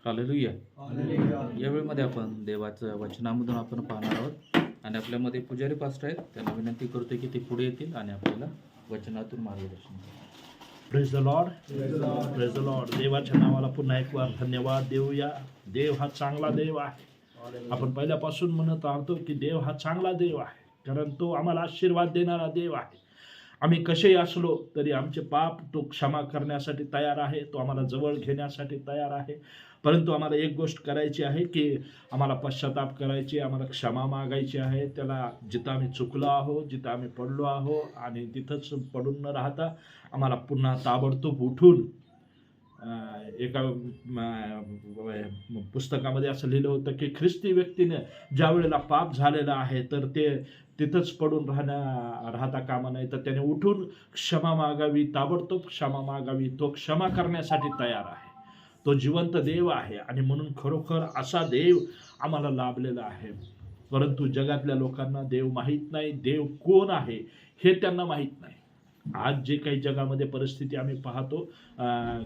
हालेलुया. या वेळेमध्ये आपण देवाचं वचनामधून आपण पाहणार आहोत आणि आपल्यामध्ये पुजारी पास्टर आहेत, त्यांना विनंती करतो की ते पुढे येतील आणि आपल्याला वचनातून मार्गदर्शन करतील. Praise the Lord, praise the Lord. देवाच्या नावाला पुन्हा एक वार धन्यवाद देऊया. देव हा चांगला देव आहे. आपण पहिल्यापासून म्हणत आहोत की देव हा चांगला देव आहे, कारण तो आम्हाला आशीर्वाद देणारा देव आहे. आम्ही कसेही असलो तरी आमचे पाप तो क्षमा करण्यासाठी तयार आहे, तो आम्हाला जवळ घेण्यासाठी तयार आहे. परंतु आम्हाला एक गोष्ट करायची आहे की आम्हाला पश्चाताप करायची, आम्हाला क्षमा मागायची आहे. त्याला जिथं आम्ही चुकलो आहोत, जिथं आम्ही पडलो आहोत आणि तिथंच पडून न राहता आम्हाला पुन्हा ताबडतोब उठून एका पुस्तकामध्ये असं लिहिलं होतं की ख्रिस्ती व्यक्तीने ज्या वेळेला पाप झालेला आहे तर ते तिथंच पडून राहता कामा नाही, तर त्याने उठून क्षमा मागावी, ताबडतोब क्षमा मागावी. तो क्षमा करण्यासाठी तयार आहे. तो जिवंत देव आहे आणि म्हणून खरोखर असा देव आम्हाला लाभलेला आहे. परंतु जगातल्या लोकांना देव माहीत नाही, देव कोण आहे हे त्यांना माहीत नाही. आज जे काही जगामध्ये परिस्थिती आम्ही पाहतो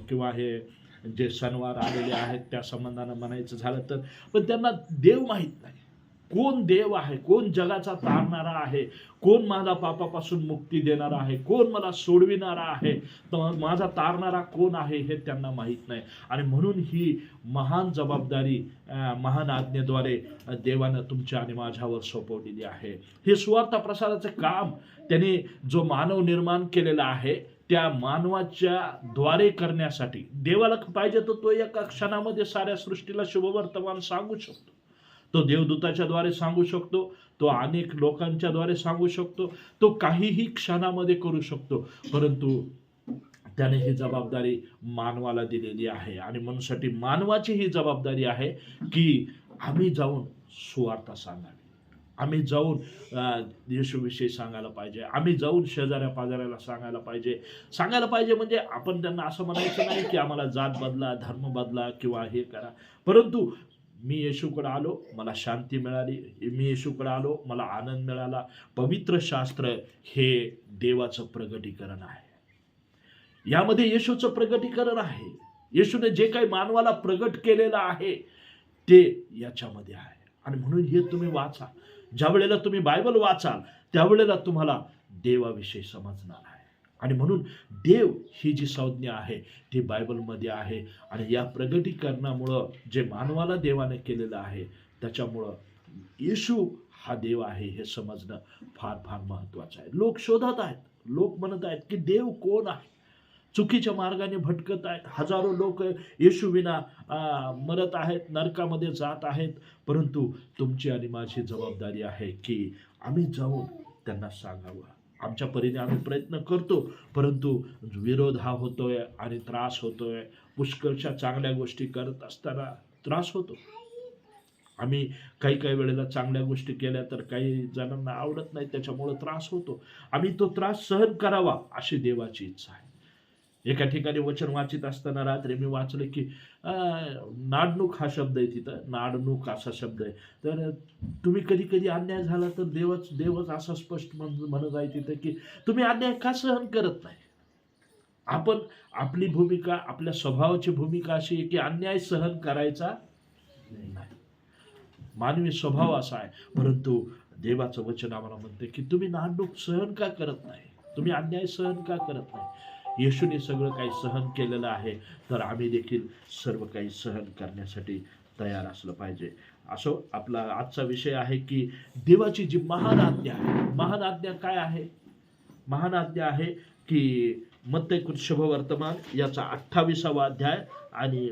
किंवा हे जे सणवार आलेले आहेत त्या संबंधानं म्हणायचं झालं तर, पण त्यांना देव माहीत नाही. कोण देव आहे, कोण जगाचा तारणारा आहे, कोण माझा पापापासून मुक्ती देणारा आहे, कोण मला सोडविणारा आहे, तर माझा तारणारा कोण आहे हे त्यांना माहीत नाही. आणि म्हणून ही महान जबाबदारी महान आज्ञेद्वारे देवानं तुमच्या आणि माझ्यावर सोपवलेली आहे. हे सुवार्थ प्रसाराचं काम त्याने जो मानव निर्माण केलेला आहे त्या मानवाच्या द्वारे करण्यासाठी, देवाला पाहिजे तर तो एका क्षणामध्ये साऱ्या सृष्टीला शुभवर्तमान सांगू शकतो. तो देवदूताच्या द्वारे सांगू शकतो, तो अनेक लोकांच्या द्वारे सांगू शकतो, तो काहीही क्षणामध्ये करू शकतो. परंतु त्याने ही जबाबदारी मानवाला दिलेली आहे आणि म्हणूनसाठी मानवाची ही जबाबदारी आहे की आम्ही जाऊन सुवार्ता सांगावी, आम्ही जाऊन येशूविषयी सांगायला पाहिजे, आम्ही जाऊन शेजाऱ्या पाजाऱ्याला सांगायला पाहिजे. म्हणजे आपण त्यांना असं म्हणायचं नाही की आम्हाला जात बदला, धर्म बदला किंवा हे करा. परंतु मी येशूकडे आलो, मला शांती मिळाली, मी येशूकडे आलो, मला आनंद मिळाला. पवित्र शास्त्र हे देवाचं प्रगटीकरण आहे. यामध्ये येशूचं प्रगटीकरण आहे. येशूने जे काही मानवाला प्रगट केलेलं आहे ते याच्यामध्ये आहे. आणि म्हणून हे तुम्ही वाचा. ज्या वेळेला तुम्ही बायबल वाचाल त्यावेळेला तुम्हाला देवाविषयी समजणार आहे. आणि म्हणून देव ही जी संज्ञा आहे ती बायबलमध्ये आहे. आणि या प्रगटीकरणामुळं जे मानवाला देवाने केलेलं आहे त्याच्यामुळं येशू हा देव आहे हे समजणं फार फार महत्त्वाचं आहे. लोक शोधत आहेत, लोक म्हणत आहेत की देव कोण आहे, चुकीच्या मार्गाने भटकत आहेत. हजारो लोक येशू विना मरत आहेत, नरकामध्ये जात आहेत. परंतु तुमची आणि माझी जबाबदारी आहे की आम्ही जाऊन त्यांना सांगावं. आमच्या परीने आम्ही प्रयत्न करतो, परंतु विरोध हा होतोय आणि त्रास होतोय. पुष्कळशा चांगल्या गोष्टी करत असताना त्रास होतो. आम्ही काही वेळेला चांगल्या गोष्टी केल्या तर काही जणांना आवडत नाही, त्याच्यामुळं त्रास होतो. आम्ही तो त्रास सहन करावा अशी देवाची इच्छा आहे. एका ठिकाणी वचन वाचित असताना रात्री मी वाचलं की नाडणूक हा शब्द आहे, तिथं नाडणूक असा शब्द आहे. तर तुम्ही कधी अन्याय झाला तर देवच असा स्पष्ट म्हणत आहे तिथं की तुम्ही अन्याय का सहन करत नाही. आपण आपली भूमिका, आपल्या स्वभावाची भूमिका अशी आहे की अन्याय सहन करायचा नाही. मानवी स्वभाव असा आहे. परंतु देवाचं वचन आम्हाला म्हणते की तुम्ही नाडणूक सहन का करत नाही, तुम्ही अन्याय सहन का करत नाही. येशूने सगळं काही सहन केलेलं आहे, तर आम्ही देखील सर्व काही सहन करण्यासाठी तयार असलं पाहिजे. असो, आपला आजचा विषय आहे की देवाची जी महान आज्ञा आहे. महान आज्ञा काय आहे? महान आज्ञा आहे की मत्तई शुभवर्तमान याचा 28वा अध्याय आणि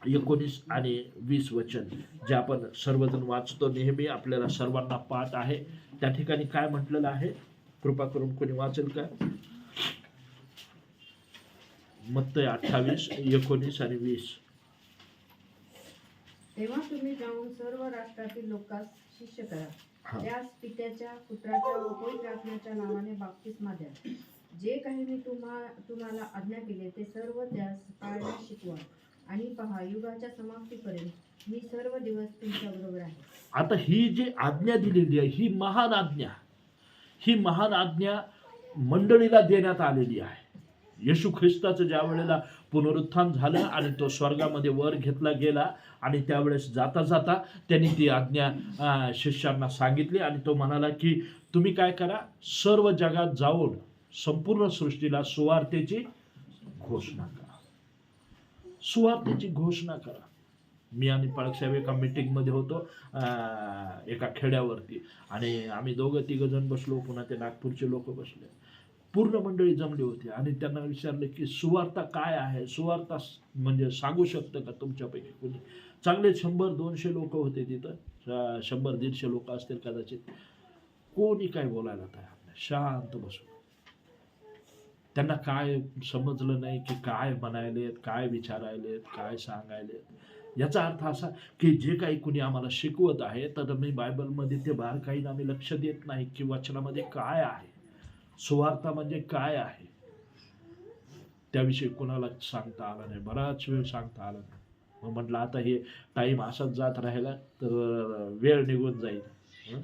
19 आणि 20 वचन जे आपण सर्वजण वाचतो नेहमी, आपल्याला सर्वांना पाठ आहे. त्या ठिकाणी काय म्हटलेलं आहे? कृपा करून कोणी वाचेल का? मत्तई 28, 19 आणि 20. तेव्हा तुम्ही जाऊन सर्व राष्ट्रातील लोकांस शिष्य करा. हा. त्यास पित्याच्या, पुत्राच्या व पवित्र आत्म्याच्या नावाने बाप्तिस्मा द्या. जे काही मी तुम्हाला आज्ञा केले ते सर्व त्यास पाळण्यास शिकवा. आणि पहा, युगाच्या समाप्तीपर्यंत मी सर्व दिवस तुमच्या बरोबर आहे. आता ही जी आज्ञा दिलेली आहे ही महान आज्ञा मंडळीला देण्यात आलेली आहे. येशू ख्रिस्ताचं ज्या वेळेला पुनरुत्थान झालं आणि तो स्वर्गामध्ये वर घेतला गेला आणि त्यावेळेस जाता जाता त्यांनी ती आज्ञा शिष्यांना सांगितली आणि तो म्हणाला की तुम्ही काय करा, सर्व जगात जाऊन संपूर्ण सृष्टीला सुवार्तेची घोषणा करा. सुवार्तेची घोषणा करा. मी आणि पाळकसाहेब एका मीटिंगमध्ये होतो एका खेड्यावरती आणि आम्ही तिघं जण बसलो, पुन्हा ते नागपूरचे लोक बसले. पूर्ण मंडळी जमली होती आणि त्यांना विचारले की सुवार्ता काय आहे, सुवार्ता म्हणजे सांगू शकतं का तुमच्यापैकी कोणी? चांगले 100-200 लोक होते तिथं, 100-150 लोक असतील कदाचित. कोणी काय बोलायला तयार नाही, शांत बसलो. त्यांना काय समजलं नाही की काय म्हणायलेत, काय विचारायलेत, काय सांगायलेत. याचा अर्थ असा की जे काही कुणी आम्हाला शिकवत आहे तर मी बायबलमध्ये ते बारकाईनं आम्ही लक्ष देत नाही की वचनामध्ये काय आहे, सुवार्ता म्हणजे काय आहे, त्याविषयी कुणाला सांगता आलं नाही. बराच वेळ सांगता आलं नाही. मग म्हटलं आता हे टाईम असाच जात राहिला तर वेळ निघून जाईल. हं?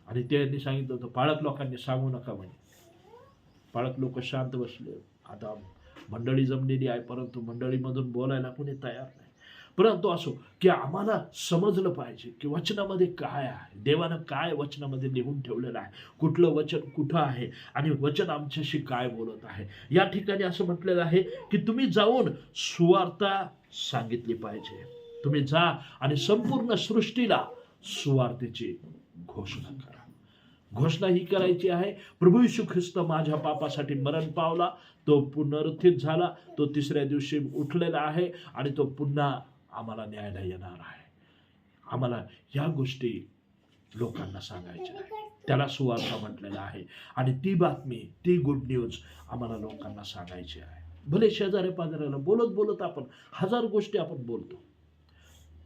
आणि त्यांनी सांगितलं होतं पाळक लोकांनी सांगू नका म्हणे. पाळक लोक शांत बसले. आता मंडळी जमलेली आहे परंतु मंडळीमधून बोलायला कोणी तयार नाही. परंतु असो की आम्हाला समजलं पाहिजे की वचनामध्ये काय आहे, देवानं काय वचनामध्ये लिहून ठेवलेलं आहे, कुठलं वचन कुठं आहे आणि वचन आमच्याशी काय बोलत आहे. या ठिकाणी असं म्हटलेलं आहे की तुम्ही जाऊन सुवार्ता सांगितली पाहिजे. तुम्ही जा आणि संपूर्ण सृष्टीला सुवार्तेची घोषणा करा. घोषणा ही करायची आहे, प्रभू येशू ख्रिस्त माझ्या पापासाठी मरण पावला, तो पुनरुत्थित झाला, तो तिसऱ्या दिवशी उठलेला आहे आणि तो पुन्हा आम्हाला न्यायला येणार आहे. आम्हाला या गोष्टी लोकांना सांगायच्या आहे. त्याला सुवार्ता म्हटलेलं आहे आणि ती बातमी, ती गुड न्यूज आम्हाला लोकांना सांगायची आहे. भले शेजारी पाजाऱ्याला बोलत बोलत आपण 1000 गोष्टी आपण बोलतो,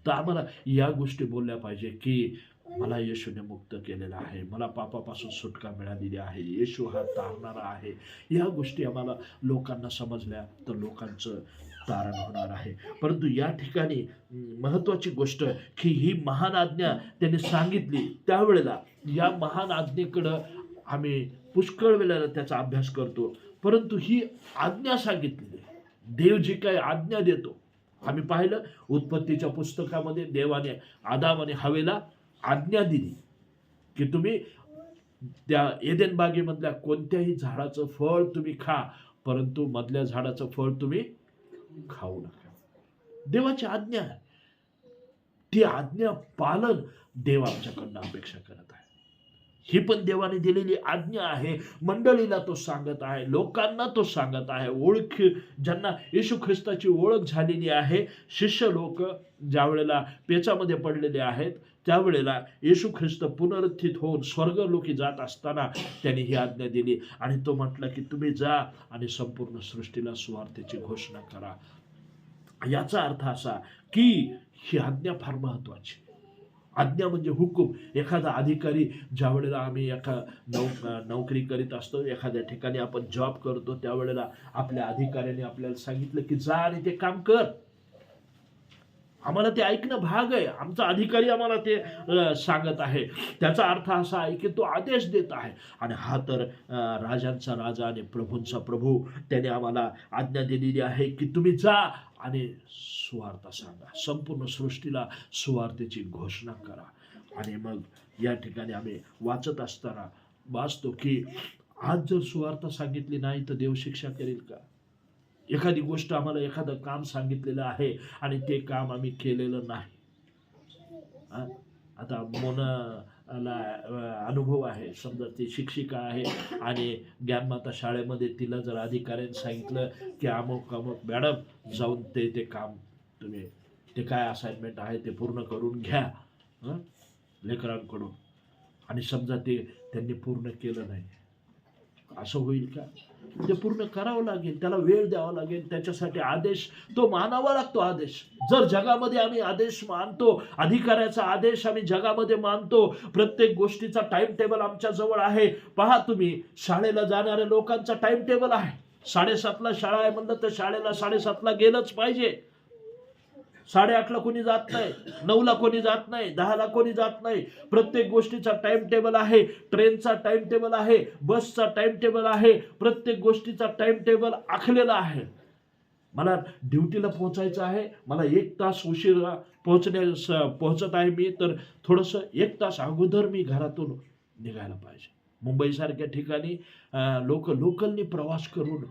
तर आम्हाला या गोष्टी बोलल्या पाहिजे की मला येशूने मुक्त केलेलं आहे, मला पापापासून सुटका मिळालेली आहे, येशू हा तारणारा आहे. या गोष्टी आम्हाला लोकांना समजल्या तर लोकांचं तारण होणार आहे. परंतु या ठिकाणी महत्त्वाची गोष्ट की ही महान आज्ञा त्यांनी सांगितली, त्यावेळेला या महान आज्ञेकडं आम्ही पुष्कळ वेळेला त्याचा अभ्यास करतो. परंतु ही आज्ञा सांगितलेली, देव जी काही आज्ञा देतो, आम्ही पाहिलं उत्पत्तीच्या पुस्तकामध्ये देवाने आदाम आणि हवेला आज्ञा दिली की तुम्ही त्या एदेन बागेमधल्या कोणत्याही झाडाचं फळ तुम्ही खा, परंतु मधल्या झाडाचं फळ तुम्ही खाऊ नका. देवाची आज्ञा आहे. ती आज्ञा पालन देव आमच्याकडनं अपेक्षा करत आहे. ही पण देवाने दिलेली आज्ञा आहे. मंडळीला तो सांगत आहे, लोकांना तो सांगत आहे. ज्यांना येशू ख्रिस्ताची ओळख झालेली आहे, शिष्य लोक ज्या वेळेला पेचामध्ये पडलेले आहेत, त्यावेळेला येशू ख्रिस्त पुनरुत्थित होऊन स्वर्गलोकी जात असताना त्यांनी ही आज्ञा दिली आणि तो म्हटला की तुम्ही जा आणि संपूर्ण सृष्टीला सुवार्तेची घोषणा करा. याचा अर्थ असा की ही आज्ञा फार महत्वाची. आज्ञा म्हणजे हुकूम. एखादा अधिकारी ज्या वेळेला आम्ही नोकरी करीत असतो, एखाद्या ठिकाणी आपण जॉब करतो, त्यावेळेला आपल्या अधिकाऱ्याने आपल्याला सांगितलं की जा आणि ते काम कर. आम्हाला ते ऐकणं भाग आहे. आमचा अधिकारी आम्हाला ते सांगत आहे. त्याचा अर्थ असा आहे की तो आदेश देत आहे. आणि हा तर राजांचा राजा आणि प्रभूंचा प्रभू, त्याने आम्हाला आज्ञा दिलेली आहे की तुम्ही जा आणि सुवार्ता सांगा, संपूर्ण सृष्टीला सुवार्तेची घोषणा करा. आणि मग या ठिकाणी आम्ही वाचत असताना वाचतो की आज जर सुवार्ता सांगितली नाही तर देव शिक्षा करेल का? एखादी गोष्ट आम्हाला एखादं काम सांगितलेलं आहे आणि ते काम आम्ही केलेलं नाही. आता मोनाला अनुभव आहे. समजा ती शिक्षिका आहे आणि ज्ञानमाता शाळेमध्ये तिला जर अधिकाऱ्याने सांगितलं की अमुक मॅडम जाऊन ते काम तुम्ही ते काय असाइनमेंट आहे ते पूर्ण करून घ्या लेकरांकडून, आणि समजा ते त्यांनी पूर्ण केलं नाही, असं होईल का? ते पूर्ण करावं लागेल, त्याला वेळ द्यावा लागेल, त्याच्यासाठी आदेश तो मानावा लागतो. आदेश जर जगामध्ये आम्ही आदेश मानतो, अधिकाऱ्याचा आदेश आम्ही जगामध्ये मानतो, प्रत्येक गोष्टीचा टाइम टेबल आमच्या जवळ आहे. पहा तुम्ही, शाळेला जाणाऱ्या लोकांचा टाइम टेबल आहे. 7:30ला शाळा आहे म्हणलं तर शाळेला 7:30ला गेलंच पाहिजे. 8:30ला कोणी जात नाही, 9ला कोणी जात नाही, 10ला कोणी जात नाही. प्रत्येक गोष्टीचा टाइम टेबल आहे. ट्रेनचा टाइम टेबल आहे, बसचा टाइम टेबल आहे, प्रत्येक गोष्टीचा टाइम टेबल आखलेला आहे. मला ड्युटीला पोहोचायचं आहे, मला 1 तास उशिरा पोहोचत आहे मी, तर थोडंसं 1 तास अगोदर मी घरातून निघायला पाहिजे. मुंबईसारख्या ठिकाणी लोक लोकलनी प्रवास करून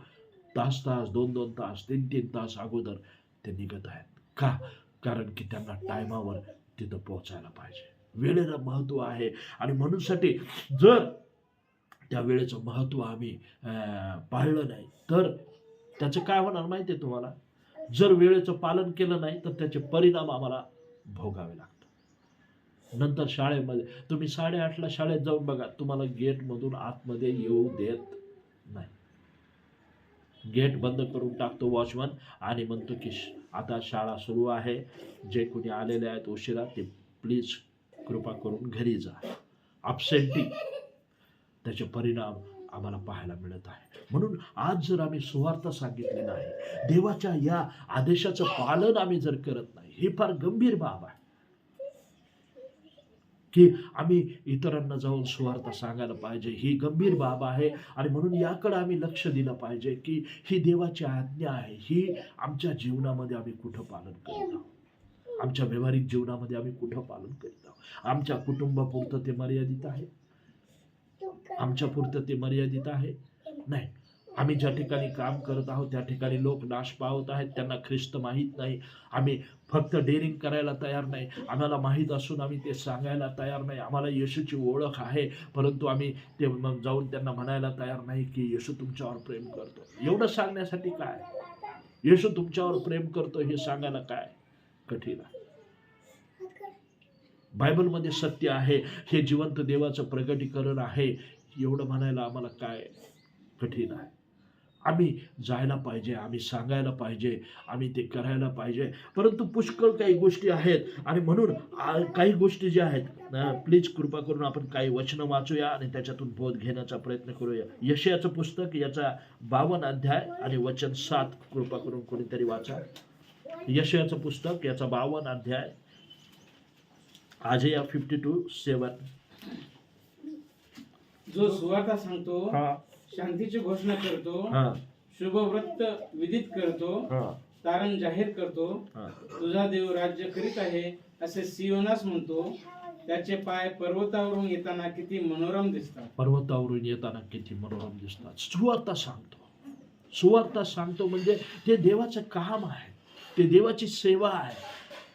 तास 2 तास 3 तास अगोदर ते निघत आहेत. का? कारण की त्यांना टायमावर तिथं पोहोचायला पाहिजे. वेळेला महत्त्व आहे. आणि म्हणूनसाठी जर त्या वेळेचं महत्त्व आम्ही पाळलं नाही तर त्याचं काय होणार माहिती आहे तुम्हाला? जर वेळेचं पालन केलं नाही तर त्याचे परिणाम आम्हाला भोगावे लागतात. नंतर शाळेमध्ये तुम्ही 8:30ला शाळेत जाऊन बघा, तुम्हाला गेटमधून आतमध्ये येऊ देत नाही. गेट बंद करून टाकतो वॉचमन आणि म्हणतो की आता शाळा सुरू आहे, जे कोणी आलेले आहेत उशिरा ते प्लीज कृपा करून घरी जा. अब्सेंटी त्याचे परिणाम आम्हाला पाहायला मिळत आहे. म्हणून आज जर आम्ही सुवार्ता सांगितली नाही, देवाच्या या आदेशाचं पालन आम्ही जर करत नाही, ही फार गंभीर बाब आहे की आम्ही इतरांना जाऊन सुवार्ता सांगायला पाहिजे. ही गंभीर बाब आहे आणि म्हणून याकडे आम्ही लक्ष दिलं पाहिजे की ही देवाची आज्ञा आहे. ही आमच्या जीवनामध्ये आम्ही कुठं पालन करीत आहोत, आमच्या व्यावहारिक जीवनामध्ये आम्ही कुठं पालन करीत आहोत. आमच्या कुटुंबापुरतं ते मर्यादित आहे, आमच्या पुरतं ते मर्यादित आहे नाही. आम्ही ज्या ठिकाणी काम करत आहोत त्या ठिकाणी लोक नाश पावत आहेत, त्यांना ख्रिस्त माहीत नाही. आम्ही फक्त डेअरिंग करायला तयार नाही, आम्हाला माहीत असून आम्ही ते सांगायला तयार नाही. आम्हाला येशूची ओळख आहे, परंतु आम्ही ते जाऊन त्यांना म्हणायला तयार नाही की येशू तुमच्यावर प्रेम करतो. एवढं सांगण्यासाठी काय, येशू तुमच्यावर प्रेम करतो हे सांगायला काय कठीण आहे. बायबलमध्ये सत्य आहे, हे जिवंत देवाचं प्रगटीकरण आहे, एवढं म्हणायला आम्हाला काय कठीण आहे. आम्ही जायला पाहिजे, आम्ही सांगायला पाहिजे, आम्ही ते करायला पाहिजे. परंतु पुष्कळ काही गोष्टी आहेत आणि म्हणून काही गोष्टी ज्या आहेत, प्लीज कृपा करून आपण काही वचनं वाचूया आणि त्याच्यातून बोध घेण्याचा प्रयत्न करूया. यशायाचं पुस्तक याचा 52 अध्याय आणि वचन 7 कृपा करून कोणीतरी वाचा. यशायाचं पुस्तक याचा 52 अध्याय, आजया 52:7. जो सुवार्ता सांगतो, हा शांतीची घोषणा करतो, हा शुभवृत्त विदित करतो, हा तारण जाहीर करतो, हा. तुझा देव राज्य करीत आहे असे सियोनास म्हणतो. त्याचे पाय पर्वतावरून येताना किती मनोरम दिसतात. पर्वतावरून येताना किती मनोरम दिसतात. सुवार्ता सांगतो, सुवार्ता सांगतो म्हणजे ते देवाचं काम आहे, ते देवाची सेवा आहे.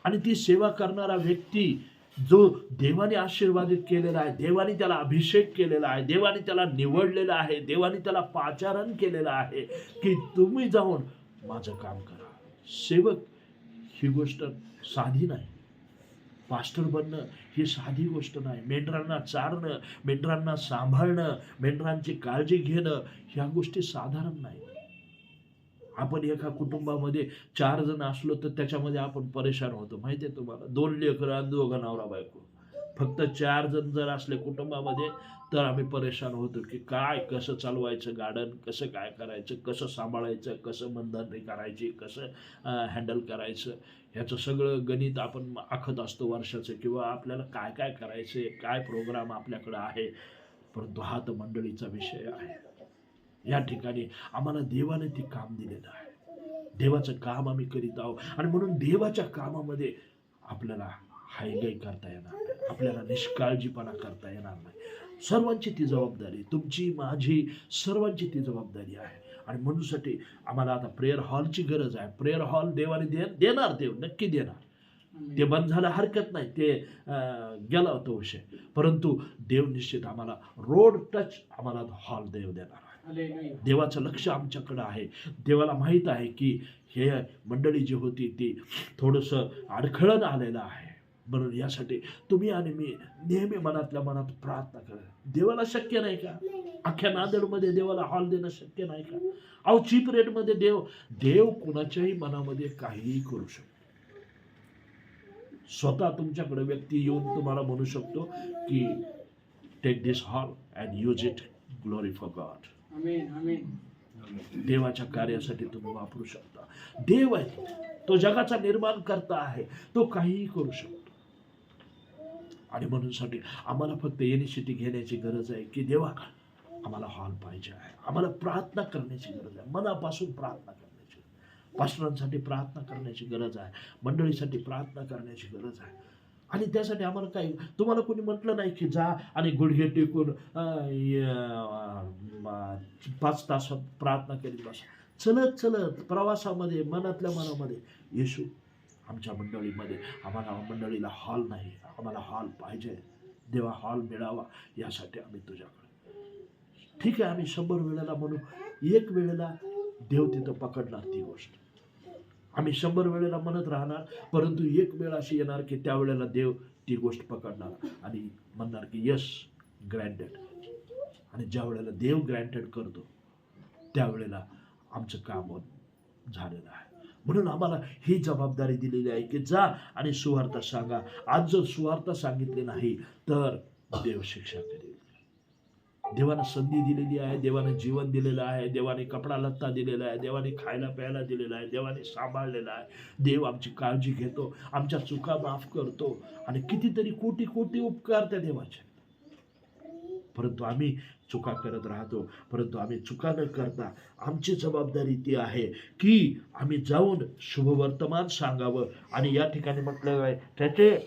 आणि ती सेवा करणारा व्यक्ती जो देवाने आशीर्वादित केलेला आहे, देवाने त्याला अभिषेक केलेला आहे, देवाने त्याला निवडलेला आहे, देवाने त्याला पाचारण केलेलं आहे की तुम्ही जाऊन माझं काम करा. सेवक ही गोष्ट साधी नाही, पास्टर बनणं ही साधी गोष्ट नाही. मेंढरांना चारणं, मेंढरांना सांभाळणं, मेंढरांची काळजी घेणं ह्या गोष्टी साधारण नाही. आपण एका कुटुंबामध्ये 4 जण असलो तर त्याच्यामध्ये आपण परेशान होतो. माहिती आहे तुम्हाला, 2 लेकरं आणि 2 नवरा बायको. फक्त 4 जण जर असले कुटुंबामध्ये तर आम्ही परेशान होतो की काय कसं चालवायचं गार्डन, कसं काय करायचं, कसं सांभाळायचं, कसं मनधरणी करायची, कसं हँडल करायचं, ह्याचं सगळं गणित आपण आखत असतो वर्षाचं, किंवा आपल्याला काय काय करायचं, काय प्रोग्राम आपल्याकडं आहे. परंतु हा तर मंडळीचा विषय आहे. या ठिकाणी आम्हाला देवाने ते काम दिलेलं आहे, देवाचं काम आम्ही करीत आहोत. आणि म्हणून देवाच्या कामामध्ये आपल्याला हायगाई करता येणार नाही, आपल्याला निष्काळजीपणा करता येणार नाही. सर्वांची ती जबाबदारी, तुमची माझी सर्वांची ती जबाबदारी आहे. आणि म्हणूनसाठी आम्हाला आता प्रेयर हॉलची गरज आहे. प्रेयर हॉल देवाने देणार, देव नक्की देणार. ते बंद झालं हरकत नाही, ते गेला होता विषय. परंतु देव निश्चित आम्हाला रोड टच आम्हाला हॉल देव देणार आहे. देवाचं लक्ष आमच्याकडं आहे. देवाला माहीत आहे की हे मंडळी जी होती ती थोडंसं अडखळण आलेलं आहे. म्हणून यासाठी तुम्ही आणि मी नेहमी मनातल्या मनात प्रार्थना करा. देवाला शक्य नाही का अख्ख्या नांदेडमध्ये देवाला हॉल देणं शक्य नाही का? अहो चीप रेटमध्ये देव कुणाच्याही मनामध्ये काहीही करू शकतो. स्वतः तुमच्याकडे व्यक्ती येऊन तुम्हाला म्हणू शकतो की take this hall and use it, glory for God. Amen, amen. देवाच्या कार्यासाठी तुम्ही वापरू शकता. देव आहे, तो जगाचा निर्माण करता आहे, तो काहीही करू शकतो. आणि म्हणूनसाठी आम्हाला फक्त इनिशिएटिव्ह घेण्याची गरज आहे की देवा आम्हाला हॉल पाहिजे आहे. आम्हाला प्रार्थना करण्याची गरज आहे, मनापासून प्रार्थना करण्याची, पास्टरांसाठी प्रार्थना करण्याची गरज आहे, मंडळीसाठी प्रार्थना करण्याची गरज आहे. आणि त्यासाठी आम्हाला काही तुम्हाला कोणी म्हटलं नाही की जा आणि गुडघे टेकून 5 तास प्रार्थना करीत बसा. चलत चलत प्रवासामध्ये मनातल्या मनामध्ये येशू आमच्या मंडळीमध्ये, आम्हाला मंडळीला हॉल नाही, आम्हाला हॉल पाहिजे. देवा हॉल मिळावा यासाठी आम्ही तुझ्याकडे. ठीक आहे, आम्ही 100 वेळेला म्हणू, 1 वेळेला देव तिथं पकडणार ती गोष्ट. आम्ही 100 वेळेला म्हणत राहणार, परंतु 1 वेळ अशी येणार की त्यावेळेला देव ती गोष्ट पकडणार आणि म्हणणार की यस ग्रँटेड. आणि ज्या वेळेला देव ग्रँटेड करतो त्यावेळेला आमचं काम झालेलं आहे. म्हणून आम्हाला ही जबाबदारी दिलेली आहे की जा आणि सुवार्ता सांगा. आज जर सुवार्ता सांगितली नाही तर देव शिक्षा करेल. देवानं संधी दिलेली आहे, देवानं जीवन दिलेलं आहे, देवाने कपडा लत्ता दिलेला आहे, देवाने खायला प्यायला दिलेला आहे, देवाने सांभाळलेला आहे. देव आमची काळजी घेतो, आमच्या चुका माफ करतो आणि कितीतरी कोटी कोटी उपकार त्या देवाचे. परंतु आम्ही चुका करत राहतो. परंतु आम्ही चुका न करता आमची जबाबदारी ती आहे की आम्ही जाऊन शुभवर्तमान सांगावं. आणि या ठिकाणी म्हटलं आहे त्याचे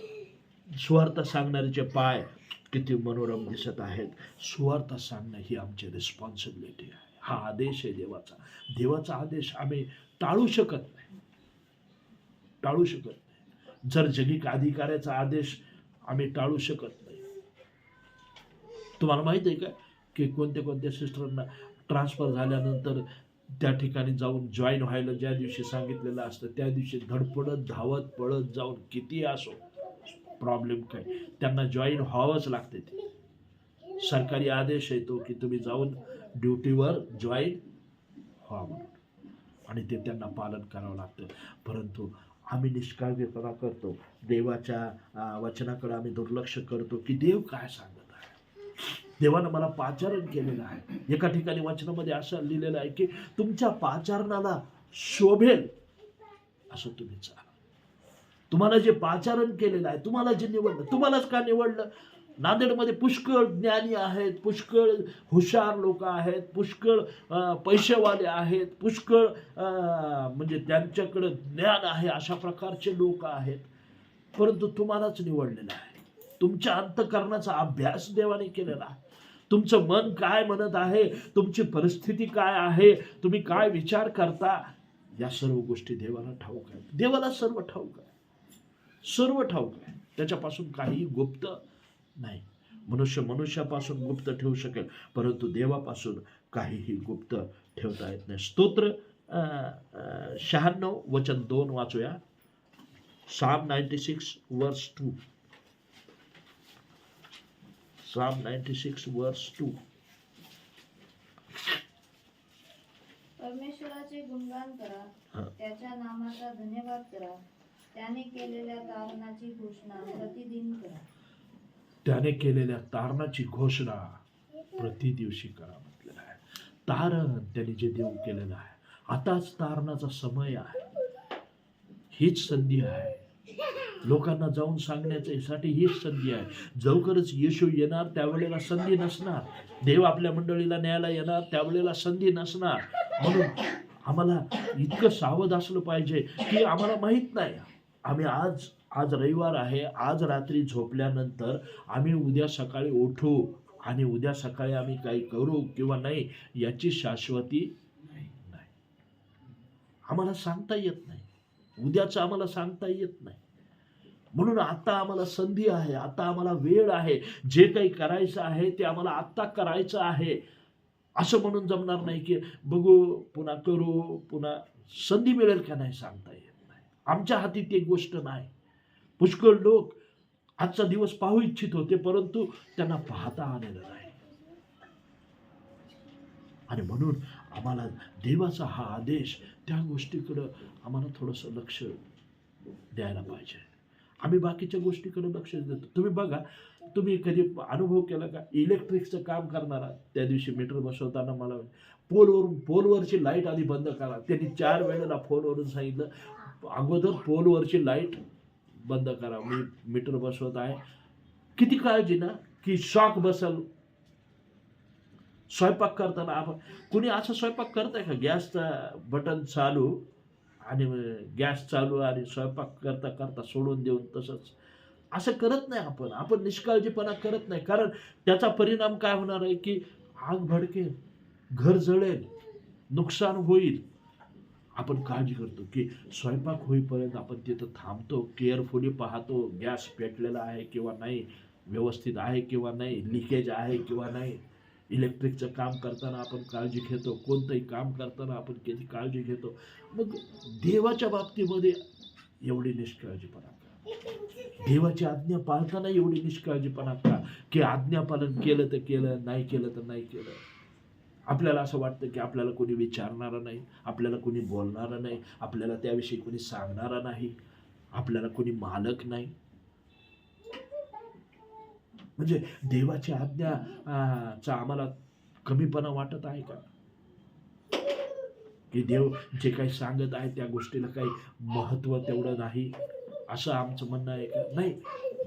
सुवार्ता सांगणाऱ्याचे पाय किती मनोरम दिसत आहेत. सुवार्ता सांगणं ही आमची रिस्पॉन्सिबिलिटी आहे. हा आदेश आहे देवाचा. देवाचा आदेश आम्ही टाळू शकत नाही, टाळू शकत नाही. जर जगिक अधिकाऱ्याचा आदेश आम्ही टाळू शकत नाही. तुम्हाला माहित आहे का की कोणत्या कोणत्या सिस्टरांना ट्रान्सफर झाल्यानंतर त्या ठिकाणी जाऊन जॉईन व्हायला ज्या दिवशी सांगितलेलं असतं त्या दिवशी धडपडत धावत पळत जाऊन किती असो प्रॉब्लेम काय त्यांना जॉईन व्हावंच लागते. ते सरकारी आदेश येतो की तुम्ही जाऊन ड्युटीवर जॉईन व्हा म्हणून आणि ते त्यांना पालन करावं लागतं. परंतु आम्ही निष्काळजीपणा करतो. देवाच्या वचनाकडे आम्ही दुर्लक्ष करतो की देव काय सांगत आहे. देवानं मला पाचारण केलेलं आहे. एका ठिकाणी वचनामध्ये असं लिहिलेलं आहे की तुमच्या पाचारणाला शोभेल असं तुम्ही चाला. तुम्हाला जे पाचारण केलेलं आहे, तुम्हाला जे निवडलं, तुम्हालाच का निवडलं. नांदेडमध्ये पुष्कळ ज्ञानी आहेत, पुष्कळ हुशार लोक आहेत, पुष्कळ पैसेवाले आहेत, पुष्कळ म्हणजे त्यांच्याकडं ज्ञान आहे अशा प्रकारचे लोक आहेत. परंतु तुम्हालाच निवडलेलं आहे. तुमच्या अंतःकरणाचा अभ्यास देवाने केलेला आहे. तुमचं मन काय म्हणत आहे, तुमची परिस्थिती काय आहे, तुम्ही काय विचार करता, या सर्व गोष्टी देवाला ठाऊक आहेत. देवाला सर्व ठाऊक आहे, सर्व ठाऊक आहे. त्याच्यापासून काही गुप्त नाही. मनुष्य मनुष्यापासून गुप्त ठेवू शकेल परंतु देवापासून काहीही गुप्त ठेवता येत नाही. स्तोत्र 96 वचन 2 वाचूया. Psalm 96 verse 2. Psalm 96 verse 2. परमेश्वराचे गुणगान करा, हा. त्याच्या नामाचा धन्यवाद करा. त्याने केलेल्या तारणाची घोषणा प्रतिदिन करा. त्याने केलेल्या तारणाची घोषणा प्रतिदिवशी करा म्हटलेलं आहे. तारण त्याने जे देव केलेलं आहे. आताच तारणाचा समय आहे. हीच संधी आहे. लोकांना जाऊन सांगण्यासाठी हीच संधी आहे. लवकरच येशू येणार त्यावेळेला संधी नसणार. देव आपल्या मंडळीला न्यायला येणार त्यावेळेला संधी नसणार. म्हणून आम्हाला इतकं सावध असलं पाहिजे की आम्हाला माहीत नाही. आम्ही आज रविवार आहे. आज रात्री झोपल्यानंतर आम्ही उद्या सकाळी उठू आणि उद्या सकाळी आम्ही काही करू किंवा नाही याची शाश्वती नाही. आम्हाला सांगता येत नाही. उद्याचं आम्हाला सांगता येत नाही. म्हणून आता आम्हाला संधी आहे, आता आम्हाला वेळ आहे. जे काही करायचं आहे ते आम्हाला आत्ता करायचं आहे. असं म्हणून जमणार नाही की बघू पुन्हा करू, पुन्हा संधी मिळेल का नाही सांगता येत नाही. आमच्या हाती ती गोष्ट नाही. पुष्कळ लोक आजचा दिवस पाहू इच्छित होते परंतु त्यांना पाहता आलेलं नाही. आणि म्हणून आम्हाला देवाचा हा आदेश त्या गोष्टीकडं आम्हाला थोडंसं लक्ष द्यायला पाहिजे. आम्ही बाकीच्या गोष्टीकडे लक्ष देतो. तुम्ही बघा, तुम्ही कधी अनुभव केला का इलेक्ट्रिकचं काम करणारा त्या दिवशी मीटर बसवताना मला पोलवरची लाईट आधी बंद करा. त्यांनी 4 वेळेला फोनवरून सांगितलं अगोदर पोलवरची लाईट बंद करा. मी मीटर बसवत आहे. किती काळजी ना की शॉक बसल. स्वयंपाक करताना आपण कुणी असं स्वयंपाक करताय का गॅसचा बटन चालू आणि गॅस चालू आणि स्वयंपाक करता करता सोडून देऊन तसंच असं करत नाही. आपण निष्काळजीपणा करत नाही. कारण त्याचा परिणाम काय होणार आहे की आग भडकेल, घर जळेल, नुकसान होईल. आपण काळजी करतो की स्वयंपाक होईपर्यंत आपण तिथं थांबतो, केअरफुली पाहतो गॅस पेटलेला आहे किंवा नाही, व्यवस्थित आहे किंवा नाही, लिकेज आहे किंवा नाही. इलेक्ट्रिकचं काम करताना आपण काळजी घेतो. कोणतंही काम करताना आपण किती काळजी घेतो. मग देवाच्या बाबतीमध्ये एवढी निष्काळजीपणा का? देवाची आज्ञा पाळताना एवढी निष्काळजीपणा का की आज्ञापालन केलं तर केलं, नाही केलं तर नाही केलं. आपल्याला असं वाटतं की आपल्याला कोणी विचारणारं नाही, आपल्याला कोणी बोलणारं नाही, आपल्याला त्याविषयी कोणी सांगणारं नाही, आपल्याला कोणी मालक नाही. म्हणजे देवाची आज्ञा चा आम्हाला कमीपणा वाटत आहे का? की देव जे काही सांगत आहे त्या गोष्टीला काही महत्व तेवढं नाही, असं आमचं म्हणणं आहे का? नाही,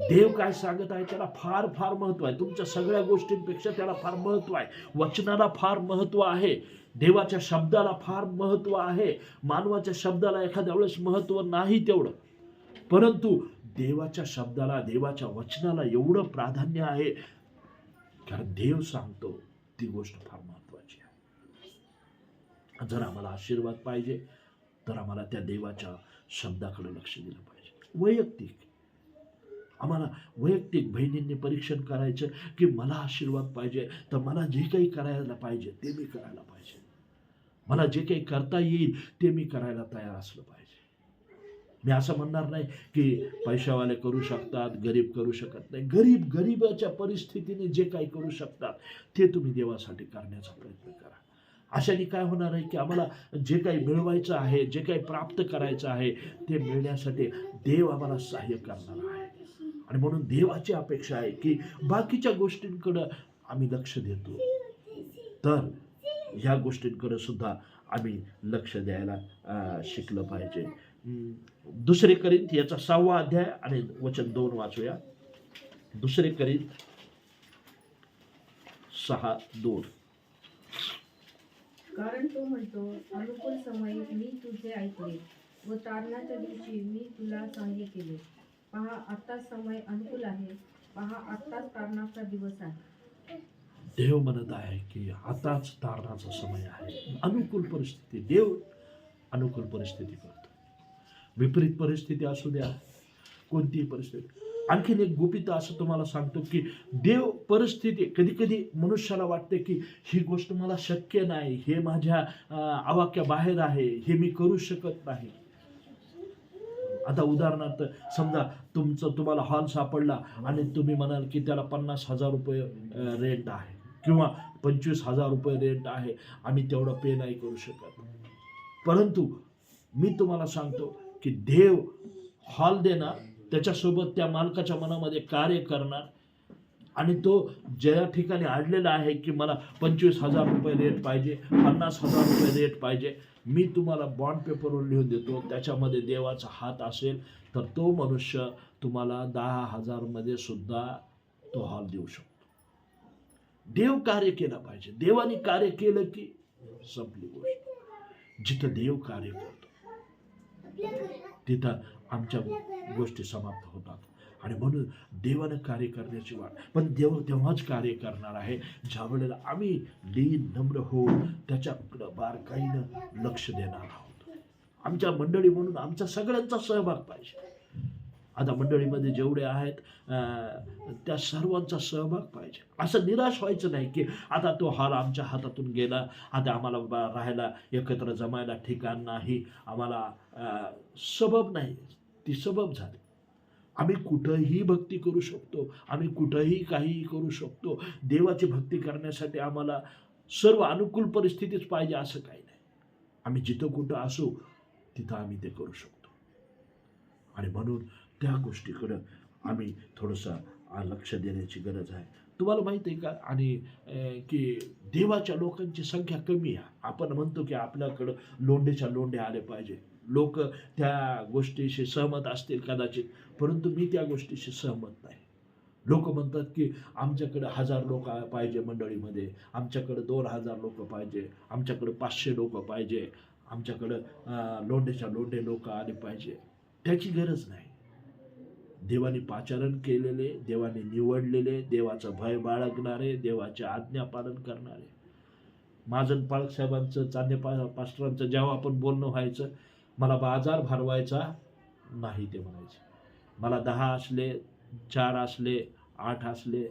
देव काय सांगत आहे त्याला फार फार महत्व आहे. तुमच्या सगळ्या गोष्टींपेक्षा त्याला फार महत्व आहे. वचनाला फार महत्व आहे, देवाच्या शब्दाला फार महत्व आहे. मानवाच्या शब्दाला एखाद्या वेळेस महत्व नाही तेवढं, परंतु देवाच्या शब्दाला, देवाच्या वचनाला एवढं प्राधान्य आहे, कारण देव सांगतो ती गोष्ट फार महत्वाची आहे. जर आम्हाला आशीर्वाद पाहिजे तर आम्हाला त्या देवाच्या शब्दाकडे लक्ष दिलं पाहिजे. आम्हाला वैयक्तिक बहिणींनी परीक्षण करायचं की मला आशीर्वाद पाहिजे तर मला जे काही करायला पाहिजे ते मी करायला पाहिजे, मला जे काही करता येईल ते मी करायला तयार असलं पाहिजे. मी असं म्हणणार नाही की पैशावाले करू शकतात, गरीब करू शकत नाही. गरीबाच्या परिस्थितीने जे काही करू शकतात ते तुम्ही देवासाठी करण्याचा प्रयत्न करा. अशाने काय होणार आहे की आम्हाला जे काही मिळवायचं आहे, जे काही प्राप्त करायचं आहे ते मिळण्यासाठी देव आम्हाला सहाय्य करणार आहे. आणि म्हणून देवाची अपेक्षा आहे की बाकीच्या गोष्टींकडं आम्ही लक्ष देतो तर ह्या गोष्टींकडे सुद्धा आम्ही लक्ष द्यायला शिकलं पाहिजे. 2 करिंथ याचा 6वा अध्याय आणि वचन 2 वाचूया. 2 करिंथ 6:2. कारण तो म्हणतो, अनुकूल समय मी तुझे ऐकले व तारणाच्या दिवशी मी तुला सहाय्य केले. पहा, आत्ताच समय अनुकूल आहे, पहा आत्ताच तारणाचा दिवस आहे. देव म्हणत आहे की आताच तारणाचा समय आहे. अनुकूल परिस्थिती, देव अनुकूल परिस्थिती करतो. विपरीत परिस्थिती असू द्या, कोणतीही परिस्थिती. आणखीन एक गुपित असं तुम्हाला सांगतो की देव परिस्थिती, कधी कधी मनुष्याला वाटते की ही गोष्ट मला शक्य नाही, हे माझ्या आवाक्या बाहेर आहे, हे मी करू शकत नाही. आता उदाहरणार्थ समजा तुम्हाला हॉल सापडला आणि तुम्ही म्हणाल की त्याला 50,000 रुपये रेंट आहे किंवा 25,000 रुपये रेंट आहे, आम्ही तेवढं पे नाही करू शकत. परंतु मी तुम्हाला सांगतो की देव हॉल देणार, त्याच्यासोबत त्या मालकाच्या मनामध्ये कार्य करणार आणि तो ज्या ठिकाणी अडलेला आहे की मला 25,000 रुपये रेट पाहिजे, 50,000 रुपये रेट पाहिजे, मी तुम्हाला बॉन्ड पेपरवर लिहून देतो, त्याच्यामध्ये देवाचा हात असेल तर तो मनुष्य तुम्हाला 10,000 मध्ये सुद्धा तो हॉल देऊ शकतो. देव कार्य केलं पाहिजे. देवाने कार्य केलं की संपली गोष्ट. जिथं देव कार्य करतो तिथं आमच्या गोष्टी समाप्त होतात. आणि म्हणून देवानं कार्य करण्याची वाट, पण देव तेव्हाच कार्य करणार आहे ज्या वेळेला आम्ही लीन नम्र होऊन त्याच्याकडं बारकाईनं लक्ष देणार आहोत. आमच्या मंडळी म्हणून आमचा सगळ्यांचा सहभाग पाहिजे. आता मंडळीमध्ये जेवढे आहेत त्या सर्वांचा सहभाग पाहिजे. असं निराश व्हायचं नाही की आता तो हॉल आमच्या हातातून गेला, आता आम्हाला राहायला एकत्र जमायला ठिकाण नाही, आम्हाला सबब नाही. ती सबब झाली. आम्ही कुठंही भक्ती करू शकतो, आम्ही कुठंही काहीही करू शकतो. देवाची भक्ती करण्यासाठी आम्हाला सर्व अनुकूल परिस्थितीच पाहिजे असं काही नाही. आम्ही जिथं कुठं असू तिथं आम्ही ते करू शकतो. आणि म्हणून त्या गोष्टीकडं आम्ही थोडंसं लक्ष देण्याची गरज आहे. तुम्हाला माहिती आहे का आणि की देवाच्या लोकांची संख्या कमी आहे. आपण म्हणतो की आपल्याकडं लोंढेच्या लोंढे आले पाहिजे. लोक त्या गोष्टीशी सहमत असतील कदाचित, परंतु मी त्या गोष्टीशी सहमत नाही. लोक म्हणतात की आमच्याकडे 1000 लोक पाहिजे मंडळीमध्ये, आमच्याकडे 2000 लोक पाहिजे, आमच्याकडे 500 लोक पाहिजे, आमच्याकडं लोंढेच्या लोंढे लोक आले पाहिजे. त्याची गरज नाही. देवाने पाचारण केलेले, देवाने निवडलेले, देवाचं भय बाळगणारे, देवाचे आज्ञा पालन करणारे. महाजन पाळक साहेबांचं, चांदे पास्टरांचं जेव्हा आपण बोलणं व्हायचं, मला बाजार भरवायचा नाही ते म्हणायचे. मला 10 असले, 4 असले, 8 असले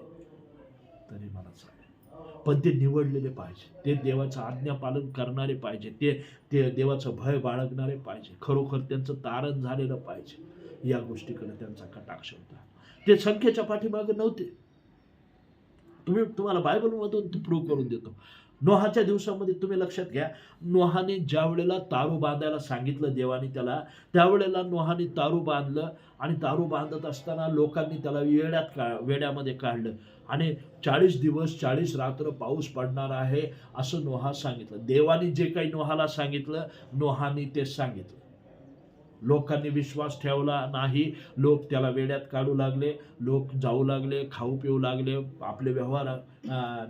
तरी मला चालेल, पण ते निवडलेले पाहिजे, ते देवाचं आज्ञा पालन करणारे पाहिजे, ते देवाचं भय बाळगणारे पाहिजे, खरोखर त्यांचं तारण झालेलं पाहिजे. या गोष्टीकडे त्यांचा कटाक्ष होता. ते संख्येच्या पाठीमागे नव्हते. तुम्हाला बायबलमधून प्रूव्ह करून देतो. नोहाच्या दिवसामध्ये तुम्ही लक्षात घ्या, नोहाने ज्या वेळेला तारू बांधायला सांगितलं देवाने त्याला, त्यावेळेला नोहाने तारू बांधलं आणि तारू बांधत असताना लोकांनी त्याला वेड्यामध्ये काढलं आणि 40 दिवस 40 रात्र पाऊस पडणार आहे असं नोहा सांगितलं. देवाने जे काही नोहाला सांगितलं, नोहाने ते सांगितलं. लोकांनी विश्वास ठेवला नाही, लोक त्याला वेड्यात काढू लागले, लोक जाऊ लागले, खाऊ पिऊ लागले, आपले व्यवहार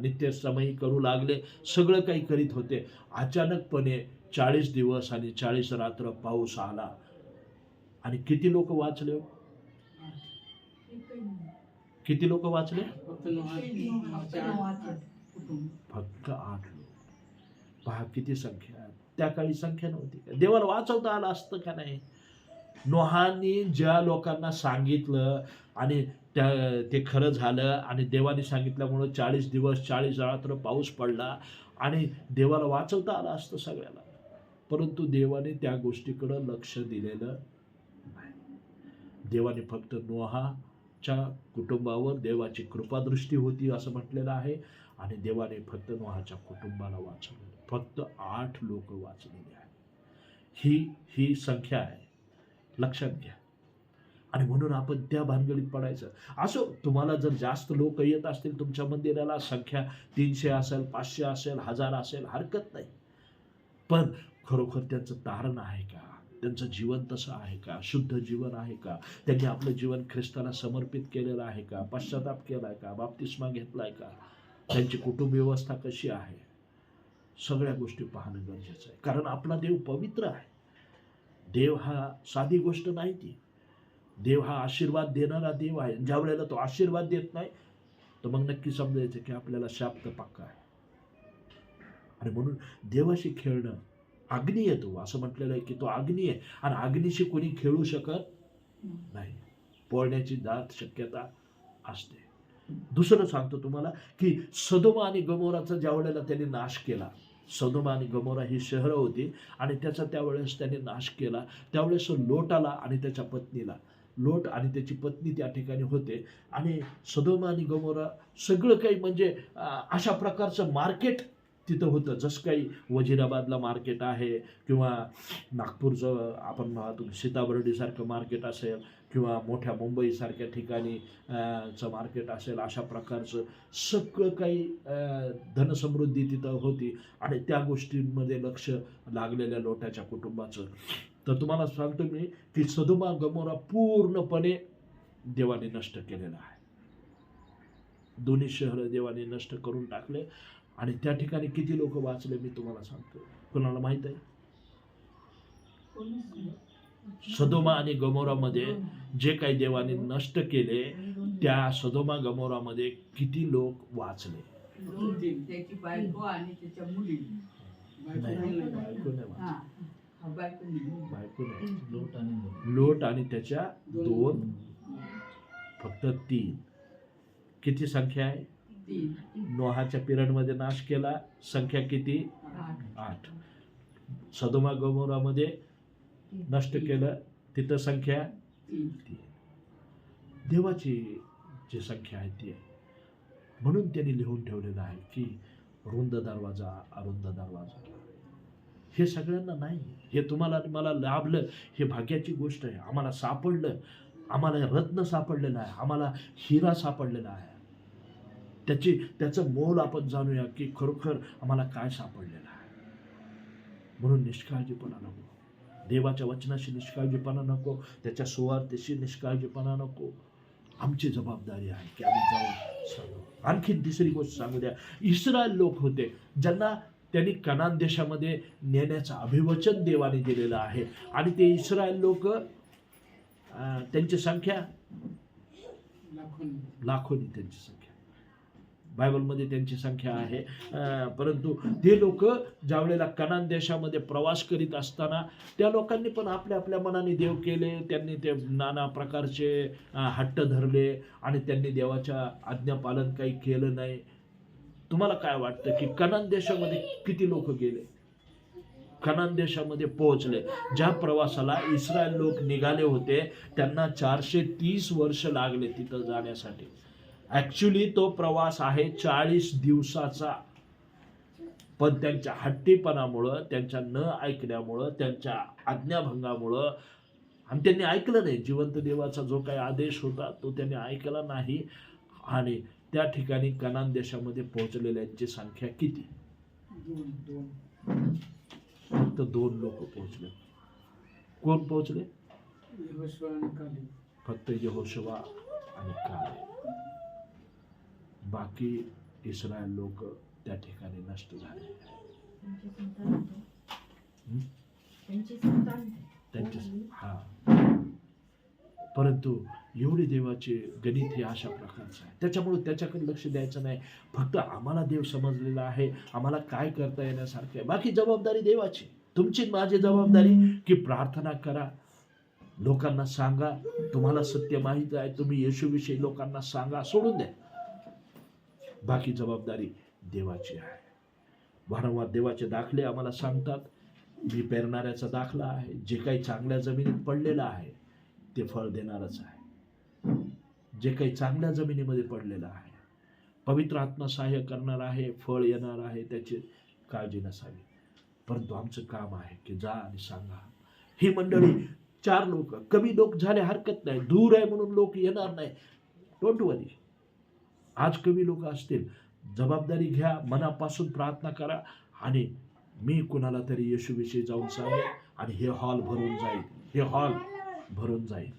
नित्यसमयी करू लागले, सगळं काही करीत होते. अचानकपणे 40 दिवस आणि 40 रात्र पाऊस आला आणि किती लोक वाचले? किती लोक वाचले? फक्त 8 लोक. पहा किती संख्या. त्या काळी संख्या नव्हती का? देवाला वाचवता आलं असतं का नाही? नोहानी ज्या लोकांना सांगितलं आणि ते खरं झालं आणि देवाने सांगितल्यामुळं 40 दिवस 40 रात्र पाऊस पडला आणि देवाला वाचवता आलं असतं सगळ्याला. परंतु देवाने त्या गोष्टीकडं लक्ष दिलेलं नाही. देवाने फक्त नोहाच्या कुटुंबावर देवाची कृपादृष्टी होती असं म्हटलेलं आहे आणि देवाने फक्त नोहाच्या कुटुंबाला वाचवलं. फक्त 8 लोक वाचलेले आहेत. ही संख्या आहे, लक्षात घ्या. आणि म्हणून आपण त्या भानगडीत पडायचं. असो, तुम्हाला जर जास्त लोक येत असतील तुमच्या मंदिराला, संख्या 300 असेल, 500 असेल, 1000 असेल, हरकत नाही. पण खरोखर त्यांचं तारण आहे का? त्यांचं जीवन तसं आहे का? शुद्ध जीवन आहे का? त्यांनी आपलं जीवन ख्रिस्ताला समर्पित केलेलं आहे का? पश्चाताप केलाय का? बाप्तिस्मा घेतलाय का? त्यांची कुटुंब व्यवस्था कशी आहे? सगळ्या गोष्टी पाहणं गरजेचं आहे. कारण आपला देव पवित्र आहे. देव हा साधी गोष्ट नाही. ती देव हा आशीर्वाद देणारा देव आहे. ज्या वेळेला तो आशीर्वाद देत नाही तर मग नक्की समजायचं की आपल्याला शाप तर पक्का आहे. आणि म्हणून देवाशी खेळणं अग्नी येतो असं म्हटलेलं आहे की तो अग्नी आहे आणि अग्नीशी कोणी खेळू शकत नाही. पोळण्याची दाट शक्यता असते. दुसरं सांगतो तुम्हाला की सदोमा आणि गमोराचा ज्या वेळेला त्यांनी नाश केला, सदोमा आणि गमोरा ही शहरं होती आणि त्याचा त्यावेळेस त्यांनी नाश केला. त्यावेळेस लोट आला आणि त्याच्या पत्नीला, लोट आणि त्याची पत्नी त्या ठिकाणी होते आणि सदोमा आणि गमोरा सगळं काही म्हणजे अशा प्रकारचं मार्केट तिथं होतं. जसं काही वजिराबादला मार्केट आहे किंवा नागपूरचं आपण पाहतो सीताबर्डीसारखं मार्केट असेल किंवा मोठ्या मुंबईसारख्या ठिकाणी चं मार्केट असेल, अशा प्रकारचं सगळं काही धनसमृद्धी तिथं होती आणि त्या गोष्टींमध्ये लक्ष लागलेल्या लोटाच्या कुटुंबाचं. तर तुम्हाला सांगतो मी की सदोमा गमोरा पूर्णपणे देवाने नष्ट केलेला आहे. दोन्ही शहरं देवाने नष्ट करून टाकले आणि त्या ठिकाणी किती लोक वाचले मी तुम्हाला सांगतो. कोणाला माहित आहे? सदोमा आणि गमोरामध्ये जे काही देवाने नष्ट केले त्या सदोमा गमोरामध्ये किती लोक वाचले? त्याची बायको आणि त्याच्या मुली. बायको नाही. लोट आणि त्याच्या 2, फक्त 3. किती संख्या आहे? 3. नोहाच्या पिरियडमध्ये नाश केला, संख्या किती? 8. सदोमा गमोरामध्ये नष्ट केलं, तिथं संख्या 3. देवाची जी संख्या आहे ती आहे. म्हणून त्यांनी लिहून ठेवलेलं आहे की रुंद दरवाजा, अरुंद दरवाजा. हे सगळ्यांना नाही. हे तुम्हाला मला लाभलं, हे भाग्याची गोष्ट आहे. आम्हाला सापडलं, आम्हाला रत्न सापडलेलं आहे, आम्हाला हिरा सापडलेला आहे. त्याचं मोल आपण जाणूया की खरोखर आम्हाला काय सापडलेलं आहे. म्हणून निष्काळजीपणा नको, देवाच्या वचनाशी निष्काळजीपणा नको, त्याच्या सुवार्तेशी निष्काळजीपणा नको. आमची जबाबदारी आहे की आम्ही जाऊन सांगू. आणखीन तिसरी गोष्ट सांगू द्या. इस्रायल लोक होते ज्यांना त्यांनी कनान देशामध्ये नेण्याचं अभिवचन देवाने दिलेलं आहे आणि ते इस्रायल लोक त्यांची संख्या लाखोनी त्यांची संख्या बायबलमध्ये त्यांची संख्या आहे. परंतु ते लोक ज्या वेळेला कनान देशामध्ये प्रवास करीत असताना त्या लोकांनी पण आपल्या आपल्या मनाने देव केले. त्यांनी ते नाना प्रकारचे हट्ट धरले आणि त्यांनी देवाच्या आज्ञापालन काही केलं नाही. तुम्हाला काय वाटतं की कनान देशामध्ये किती लोक गेले? कनान देशामध्ये पोहोचले. ज्या प्रवासाला इस्रायल लोक निघाले होते त्यांना 430 वर्ष लागले तिथं जाण्यासाठी. ॲक्च्युली तो प्रवास आहे 40 दिवसाचा. पण त्यांच्या हट्टीपणामुळं, त्यांच्या न ऐकण्यामुळं, त्यांच्या आज्ञाभंगामुळं, आणि त्यांनी ऐकलं नाही. जिवंत देवाचा जो काही आदेश होता तो त्यांनी ऐकला नाही. आणि त्या ठिकाणी कनान देशामध्ये पोहोचलेल्यांची संख्या किती? फक्त 2 लोक पोहोचले. कोण पोहोचले? फक्त यहोशुवा आणि कालेब. बाकी इस्रायल लोक त्या ठिकाणी नष्ट झाले. त्यांचे हा, परंतु एवढे देवाचे गणित हे अशा प्रकारचं आहे. त्याच्यामुळे त्याच्याकडे लक्ष द्यायचं नाही. फक्त आम्हाला देव समजलेला आहे, आम्हाला काय करता येण्यासारखं आहे. बाकी जबाबदारी देवाची. तुमची माझी जबाबदारी की प्रार्थना करा, लोकांना सांगा. तुम्हाला सत्य माहित आहे, तुम्ही येशूविषयी लोकांना सांगा, सोडून द्या. बाकी जबाबदारी देवाची आहे. वारंवार देवाचे दाखले आम्हाला सांगतात. मी पेरणाऱ्याचा दाखला आहे. जे काही चांगल्या जमिनीत पडलेलं आहे ते फळ देणारच आहे. जे काही चांगल्या जमिनीमध्ये पडलेलं आहे, पवित्र आत्मा सहाय्य करणार आहे, फळ येणार आहे, त्याची काळजी नसावी. परंतु आमचं काम आहे की जा आणि सांगा. ही मंडळी 4 लोक, कमी लोक झाले हरकत नाही. दूर आहे म्हणून लोक येणार नाही. डोंट वरी. आज कमी लोक असतील, जबाबदारी घ्या, मनापासून प्रार्थना करा. आणि मी कुणाला तरी येशूविषयी जाऊन सांगेन आणि हे हॉल भरून जाईल. हे हॉल भरून जाईल.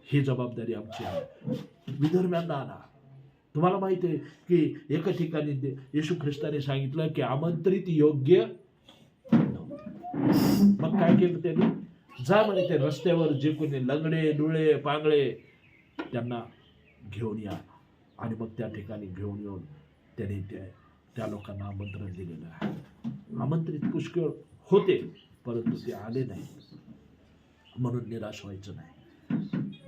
ही जबाबदारी आमची आहे. विधर्म्यांना आणा. तुम्हाला माहिती आहे की एका ठिकाणी येशू ख्रिस्ताने सांगितलं की आमंत्रित योग्य नव्हते. मग काय केलं त्यांनी? जा म्हणे ते रस्त्यावर जे कोणी लंगडे डुळे पांगळे त्यांना घेऊन या. आणि मग त्या ठिकाणी घेऊन येऊन त्यांनी त्या लोकांना आमंत्रण दिलेलं आहे. आमंत्रित पुष्कळ होते, परंतु ते आले नाही. म्हणून निराश व्हायचं नाही.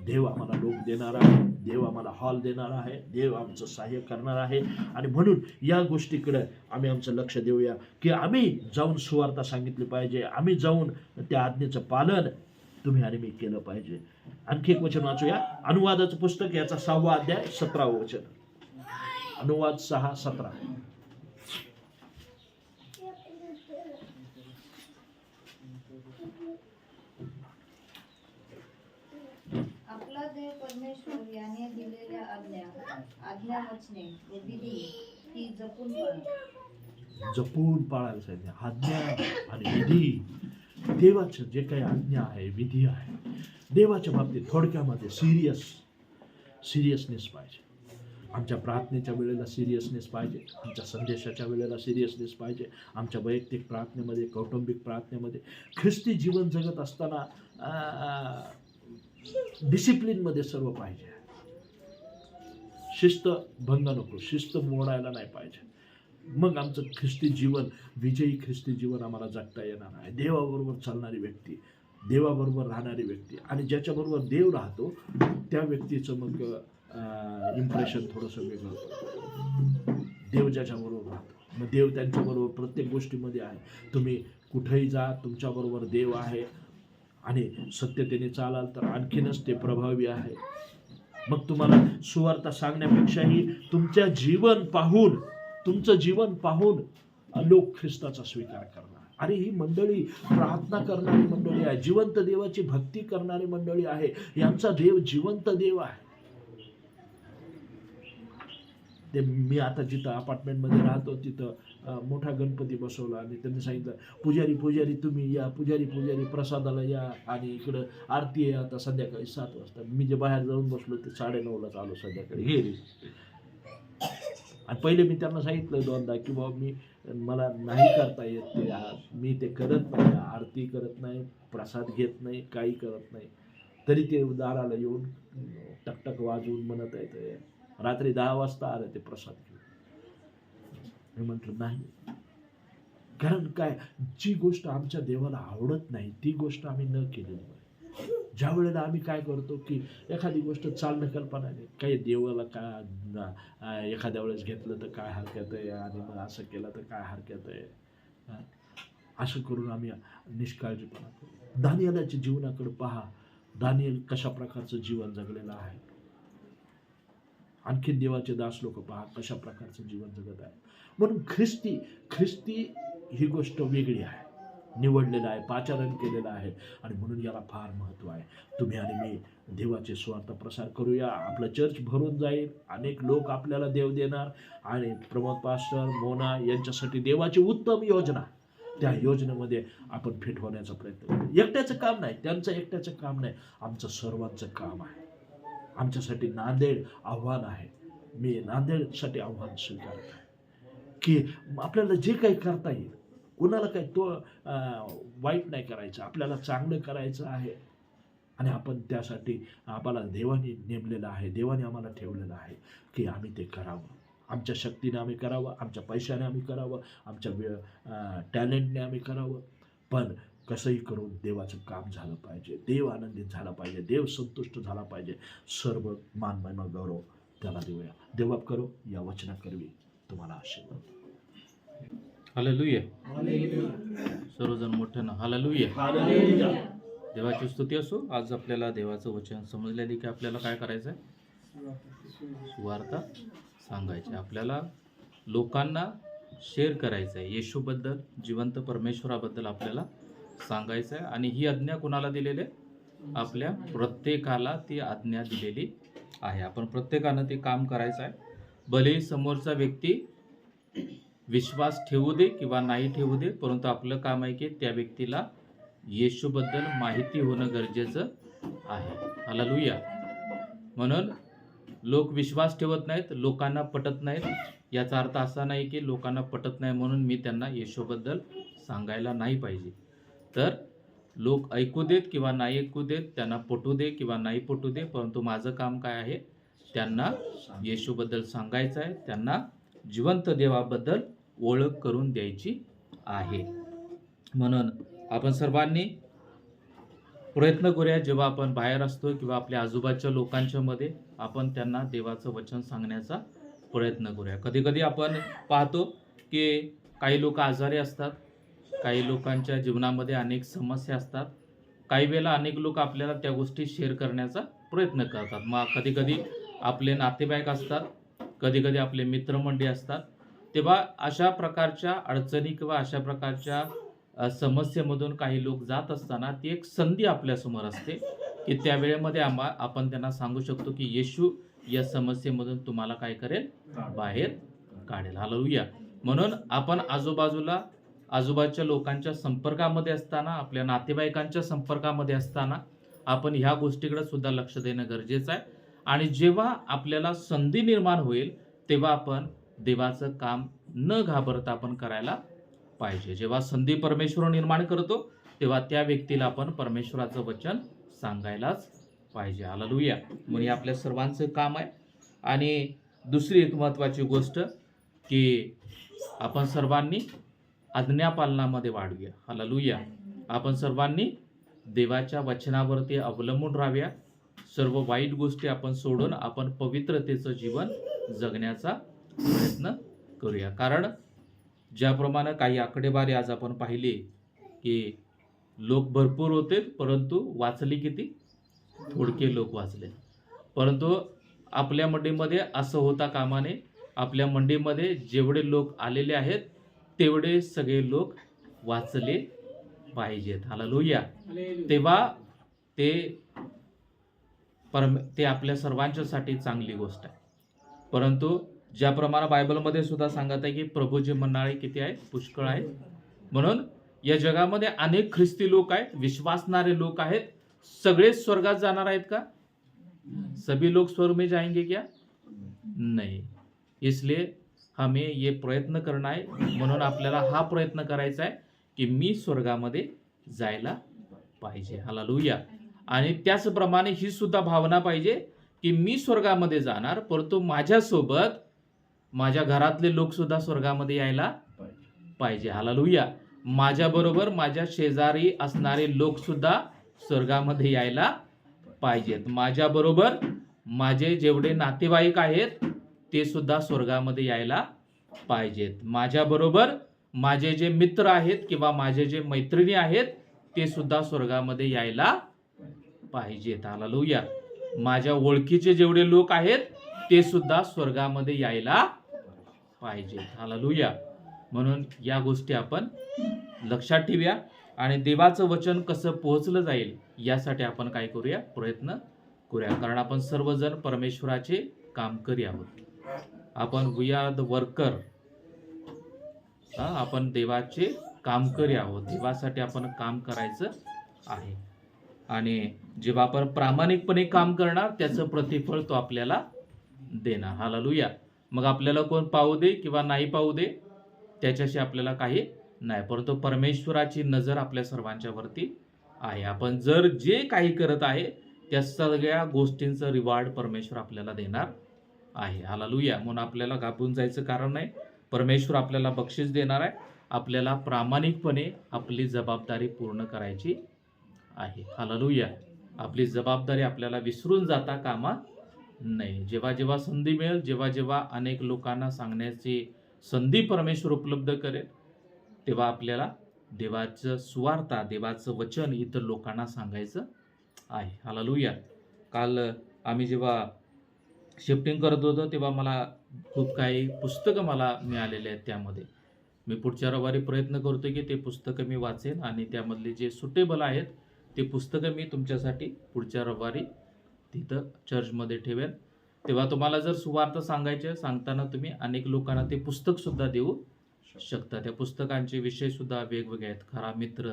देव आम्हाला लोक देणार आहे, देव आम्हाला हॉल देणार आहे, देव आमचं सहाय्य करणार आहे. आणि म्हणून या गोष्टीकडे आम्ही आमचं लक्ष देऊया की आम्ही जाऊन सुवार्ता सांगितली पाहिजे. आम्ही जाऊन त्या आज्ञेचं पालन तुम्ही आणि मी केलं पाहिजे. आणखी एक वचन वाचूया. अनुवादाचं पुस्तक, याचा 6वा अध्याय 17वं वचन. अनुवाद 6:17. आपला देव परमेश्वर याने दिलेल्या आज्ञा वचने व विधी ती जपून पाळा. जपून पाळायला सांगितले. आज्ञा आणि विधी, देवाचं जे काही आज्ञा आहे, विधी आहे, देवाच्या बाबतीत थोडक्यामध्ये सिरियसनेस पाहिजे. आमच्या प्रार्थनेच्या वेळेला सिरियसनेस पाहिजे. आमच्या संदेशाच्या वेळेला सिरियसनेस पाहिजे. आमच्या वैयक्तिक प्रार्थनेमध्ये, कौटुंबिक प्रार्थनेमध्ये, ख्रिस्ती जीवन जगत असताना डिसिप्लिनमध्ये सर्व पाहिजे. शिस्त भंग नको, शिस्त मोडायला नाही पाहिजे. मग आमचं ख्रिस्ती जीवन, विजयी ख्रिस्ती जीवन आम्हाला जगता येणार आहे. देवाबरोबर चालणारी व्यक्ती, देवाबरोबर राहणारी व्यक्ती, आणि ज्याच्याबरोबर देव राहतो त्या व्यक्तीचं मग इम्प्रेशन थोडंसं वेगळं होतं. देव ज्याच्याबरोबर राहतो, मग देव त्यांच्याबरोबर प्रत्येक गोष्टीमध्ये आहे. तुम्ही कुठेही जा, तुमच्याबरोबर देव आहे. आणि सत्यतेने चालाल तर आणखीनच ते प्रभावी आहे. मग तुम्हाला सुवार्ता सांगण्यापेक्षाही तुमचं जीवन पाहून लोक ख्रिस्ताचा स्वीकार करणार. आणि ही मंडळी प्रार्थना करणारी मंडळी आहे, जिवंत देवाची भक्ती करणारी मंडळी आहे. यांचा देव जिवंत देव आहे. ते मी आता जिथं अपार्टमेंटमध्ये राहतो तिथं मोठा गणपती बसवला आणि त्यांनी सांगितलं, पुजारी तुम्ही या, पुजारी प्रसादाला या, आणि इकडं आरती आहे आता संध्याकाळी 7 वाजता. मी जे बाहेर जाऊन बसलो ते 9:30लाच आलो संध्याकाळी घरी. आणि पहिले मी त्यांना सांगितलं 2दा की बाबा मला नाही करता येत ते, मी ते करत नाही, आरती करत नाही, प्रसाद घेत नाही, काही करत नाही. तरी ते दाराला येऊन टकटक वाजवून म्हणत आहे. रात्री 10 वाजता आले ते प्रसाद घेऊन. मी म्हटलं नाही, कारण काय, जी गोष्ट आमच्या देवाला आवडत नाही ती गोष्ट आम्ही न केलेली बरी. ज्या वेळेला आम्ही काय करतो की एखादी गोष्ट चालणं कल्पनाने, काही देवाला काय एखाद्या वेळेस घेतलं तर काय हरकत आहे, आणि मग असं केलं तर काय हरकत आहे, असं करून आम्ही निष्काळजीपणा करू. दानिएलाच्या जीवनाकडे पहा. दानिएल कशा प्रकारचं जीवन जगलेलं आहे. आणखी देवाचे दास लोक पहा कशा प्रकारचं जीवन जगत आहे. म्हणून ख्रिस्ती ही गोष्ट वेगळी आहे, निवडलेलं आहे, पाचारण केलेलं आहे आणि म्हणून याला फार महत्त्व आहे. तुम्ही आणि मी देवाचे स्वार्थ प्रसार करूया. आपलं चर्च भरून जाईल, अनेक लोक आपल्याला देव देणार आणि प्रमोद पास्टर, मोना यांच्यासाठी देवाची उत्तम योजना, त्या योजनेमध्ये आपण फिट होण्याचा प्रयत्न करू. एकट्याचं काम नाही, त्यांचं एकट्याचं काम नाही, आमचं सर्वांचं काम आहे. आमच्यासाठी नांदेड आव्हान आहे. मी नांदेडसाठी आव्हान स्वीकारत आहे की आपल्याला जे काही करता येईल, कुणाला काही तो वाईट नाही करायचं, आपल्याला चांगलं करायचं आहे आणि आपण त्यासाठी आम्हाला देवाने नेमलेलं आहे, देवाने आम्हाला ठेवलेलं आहे की आम्ही ते करावं. आमच्या शक्तीने आम्ही करावं, आमच्या पैशाने आम्ही करावं, आमच्या टॅलेंटने आम्ही करावं, पण कसंही करून देवाचं काम झालं पाहिजे, देव आनंदित झाला पाहिजे, देव संतुष्ट झाला पाहिजे. सर्व मान महिमा गौरव त्याला देऊया. देवबाप करो या वचनाकरवी तुम्हाला आशीर्वाद. हालेलुया. सर्वजण मोठ्यानं हालेलुया. हालेलुया. देवाची स्तुती असो. आज आपल्याला देवाचं वचन समजलेली की आपल्याला काय करायचं आहे, सुवार्थ सांगायचे, आपल्याला लोकांना शेअर करायचं आहे, येशूबद्दल, जिवंत परमेश्वराबद्दल आपल्याला सांगायचं आहे. आणि ही आज्ञा कोणाला दिलेली आहे, आपल्या प्रत्येकाला ती आज्ञा दिलेली आहे. आपण प्रत्येकानं ते काम करायचं आहे. भले समोरचा व्यक्ती विश्वास ठेवू दे किंवा नाही ठेवू दे, परंतु आपलं काम आहे की त्या व्यक्तीला येशूबद्दल माहिती होणं गरजेचं आहे. हालेलुया. म्हणून लोक विश्वास ठेवत नाहीत, लोकांना पटत नाहीत, याचा अर्थ असा नाही की लोकांना पटत नाही म्हणून मी त्यांना येशूबद्दल सांगायला नाही पाहिजे. तर लोक ऐकू देत किंवा नाही ऐकू देत, त्यांना पटू दे किंवा नाही पटू दे, परंतु माझं काम काय आहे, त्यांना येशूबद्दल सांगायचं आहे, त्यांना जिवंत देवाबद्दल ओळख करून द्यायची आहे. म्हणून आपण सर्वांनी प्रयत्न करूया, जेव्हा आपण बाहेर असतो किंवा आपल्या आजूबाजूच्या लोकांच्या मध्ये, आपण त्यांना देवाचं वचन सांगण्याचा प्रयत्न करूया. कधी कधी आपण पाहतो की काही लोक आजारी असतात, काही लोकांच्या जीवनामध्ये अनेक समस्या असतात, काही वेळेला अनेक लोक आपल्याला त्या गोष्टी शेअर करण्याचा प्रयत्न करतात. मग कधी कधी आपले नातेवाईक असतात, कधी कधी आपले मित्रमंडळी असतात. तेव्हा अशा प्रकारच्या अडचणी किंवा अशा प्रकारच्या समस्येमधून काही लोक जात असताना ती एक संधी आपल्यासमोर असते की त्या वेळेमध्ये आपण त्यांना सांगू शकतो की येशू या समस्येमधून तुम्हाला काय करेल, बाहेर काढेल. हालेलुया. म्हणून आपण आजूबाजूच्या लोकांच्या संपर्कामध्ये असताना, आपल्या नातेवाईकांच्या संपर्कामध्ये असताना आपण ह्या गोष्टीकडे सुद्धा लक्ष देणं गरजेचं आहे. आणि जेव्हा आपल्याला संधी निर्माण होईल तेव्हा आपण देवाचं काम न घाबरता आपण करायला पाहिजे. जेव्हा संधी परमेश्वर निर्माण करतो तेव्हा त्या व्यक्तीला आपण परमेश्वराचं वचन सांगायलाच पाहिजे. हालेलुया. म्हणजे आपल्या सर्वांचं काम आहे. आणि दुसरी एक महत्त्वाची गोष्ट की आपण सर्वांनी आज्ञापालनामध्ये वाढूया. हालेलुया. आपण सर्वांनी देवाच्या वचनावरती अवलंबून राहाव्या. सर्व वाईट गोष्टी आपण सोडून आपण पवित्रतेचं जीवन जगण्याचा प्रयत्न करूया. कारण ज्याप्रमाणे काही आकडेवारी आज आपण पाहिली की लोक भरपूर होते, परंतु वाचली किती, थोडके लोक वाचले. परंतु आपल्या मंडईमध्ये असं होता कामा नये. आपल्या मंडईमध्ये जेवढे लोक आलेले आहेत तेवढे सगळे लोक वाचले पाहिजेत. हालेलुया. तेव्हा ते आपल्या सर्वांच्यासाठी चांगली गोष्ट आहे. परंतु ज्याप्रमाणे बायबलमध्ये सुद्धा सांगत आहे की प्रभूची मंडळी किती आहे, पुष्कळ आहे. म्हणून या जगामध्ये अनेक ख्रिस्ती लोक आहेत, विश्वासणारे लोक आहेत. सगळे स्वर्गात जाणार आहेत का? सभी लोग स्वर्ग में जाएंगे क्या? नहीं. इसलिए हमें ये प्रयत्न करना है. म्हणून आपल्याला हा प्रयत्न करायचा आहे की मी स्वर्गामध्ये जायला पाहिजे. हालेलुया. आणि त्याचप्रमाणे ही सुद्धा भावना पाहिजे की मी स्वर्गामध्ये जाणार, परंतु माझ्यासोबत माझ्या घरातले लोक सुद्धा स्वर्गामध्ये यायला पाहिजे. हालेलुया. माझ्याबरोबर माझ्या शेजारी असणारे लोक सुद्धा स्वर्गामध्ये यायला पाहिजेत. माझ्याबरोबर माझे जेवढे नातेवाईक आहेत ते सुद्धा स्वर्गामध्ये यायला पाहिजेत. माझ्याबरोबर माझे जे मित्र आहेत किंवा माझे जे मैत्रिणी आहेत ते सुद्धा स्वर्गामध्ये यायला पाहिजेत. हालेलुया. माझ्या ओळखीचे जेवढे लोक आहेत ते सुद्धा स्वर्गामध्ये यायला पाहिजे. हालेलुया. म्हणून या गोष्टी आपण लक्षात ठेवूया आणि देवाचं वचन कसं पोहोचलं जाईल यासाठी आपण काय करूया, प्रयत्न करूया. कारण आपण सर्वजण परमेश्वराचे कामकरी आहोत. आपण वी आर द वर्कर. आपण देवाचे कामकरी आहोत. देवासाठी आपण काम करायचं आहे आणि जेव्हा आपण प्रामाणिकपणे काम करणार त्याचं प्रतिफळ तो आपल्याला देणार. हालेलुया. मग आपल्याला कोण पाहू दे किंवा नाही पाहू दे त्याच्याशी आपल्याला काही नाही, परंतु परमेश्वराची नजर आपल्या सर्वांच्यावरती आहे. आपण जर जे काही करत आहे त्या सगळ्या गोष्टींचं रिवॉर्ड परमेश्वर आपल्याला देणार आहे. हालेलुया. म्हणून आपल्याला घाबरून जायचं कारण नाही. परमेश्वर आपल्याला बक्षीस देणार आहे. आपल्याला प्रामाणिकपणे आपली जबाबदारी पूर्ण करायची आहे. हालेलुया. आपली जबाबदारी आपल्याला विसरून जाता कामा नाही. जेव्हा जेव्हा संधी मिळेल, जेव्हा जेव्हा अनेक लोकांना सांगण्याची संधी परमेश्वर उपलब्ध करेल, तेव्हा आपल्याला देवाचं सुवार्ता, देवाचं वचन इतर लोकांना सांगायचं आहे. हालेलुया. काल आम्ही जेव्हा शिफ्टिंग करत होतो तेव्हा मला खूप काही पुस्तकं मला मिळालेले आहेत. त्यामध्ये मी पुढच्या रविवारी प्रयत्न करतो की ते पुस्तकं मी वाचेन आणि त्यामधले जे सुटेबल आहेत ते पुस्तकं मी तुमच्यासाठी पुढच्या रविवारी तिथं चर्चमध्ये ठेवेन. तेव्हा तुम्हाला जर सुवार्ता सांगायचे सांगताना तुम्ही अनेक लोकांना ते पुस्तकसुद्धा देऊ शकता. त्या पुस्तकांचे विषयसुद्धा वेगवेगळे आहेत. खरा मित्र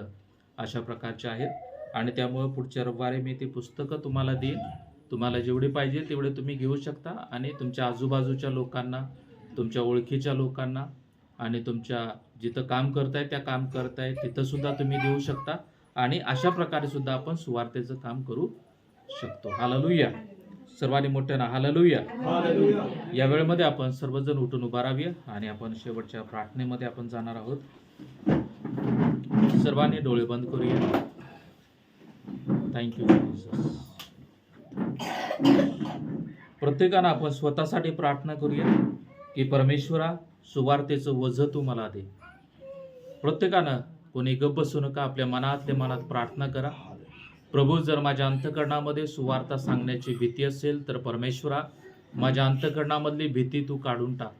अशा प्रकारचे आहेत आणि त्यामुळे पुढच्या रविवारी मी ते पुस्तकं तुम्हाला देईन. तुम्हाला जेवढे पाहिजे तेवढे तुम्ही घेऊ शकता आणि तुमच्या आजूबाजूच्या लोकांना, तुमच्या ओळखीच्या लोकांना आणि तुमच्या जिथं काम करताय त्या काम करताय तिथंसुद्धा तुम्ही देऊ शकता आणि अशा प्रकारे सुद्धा आपण सुवार्तेचं काम करू शकतो. हालेलुया. सर्वांनी मोठ्यानं हालेलुया. या वेळेमध्ये आपण सर्वजण उठून उभा राहूया आणि आपण शेवटच्या प्रार्थनेमध्ये आपण जाणार आहोत. सर्वांनी डोळे बंद करूया. Thank you Jesus. प्रत्येकानं आपण स्वतःसाठी प्रार्थना करूया की परमेश्वरा सुवार्तेचं वजं तू मला दे. प्रत्येकानं कोणी गप्प बसू नका. आपल्या मनातल्या मनात प्रार्थना करा. प्रभू, जर माझ्या अंतःकरणामध्ये सुवार्ता सांगण्याची भीती असेल तर परमेश्वरा माझ्या अंतःकरणामधली भीती तू काढून टाक.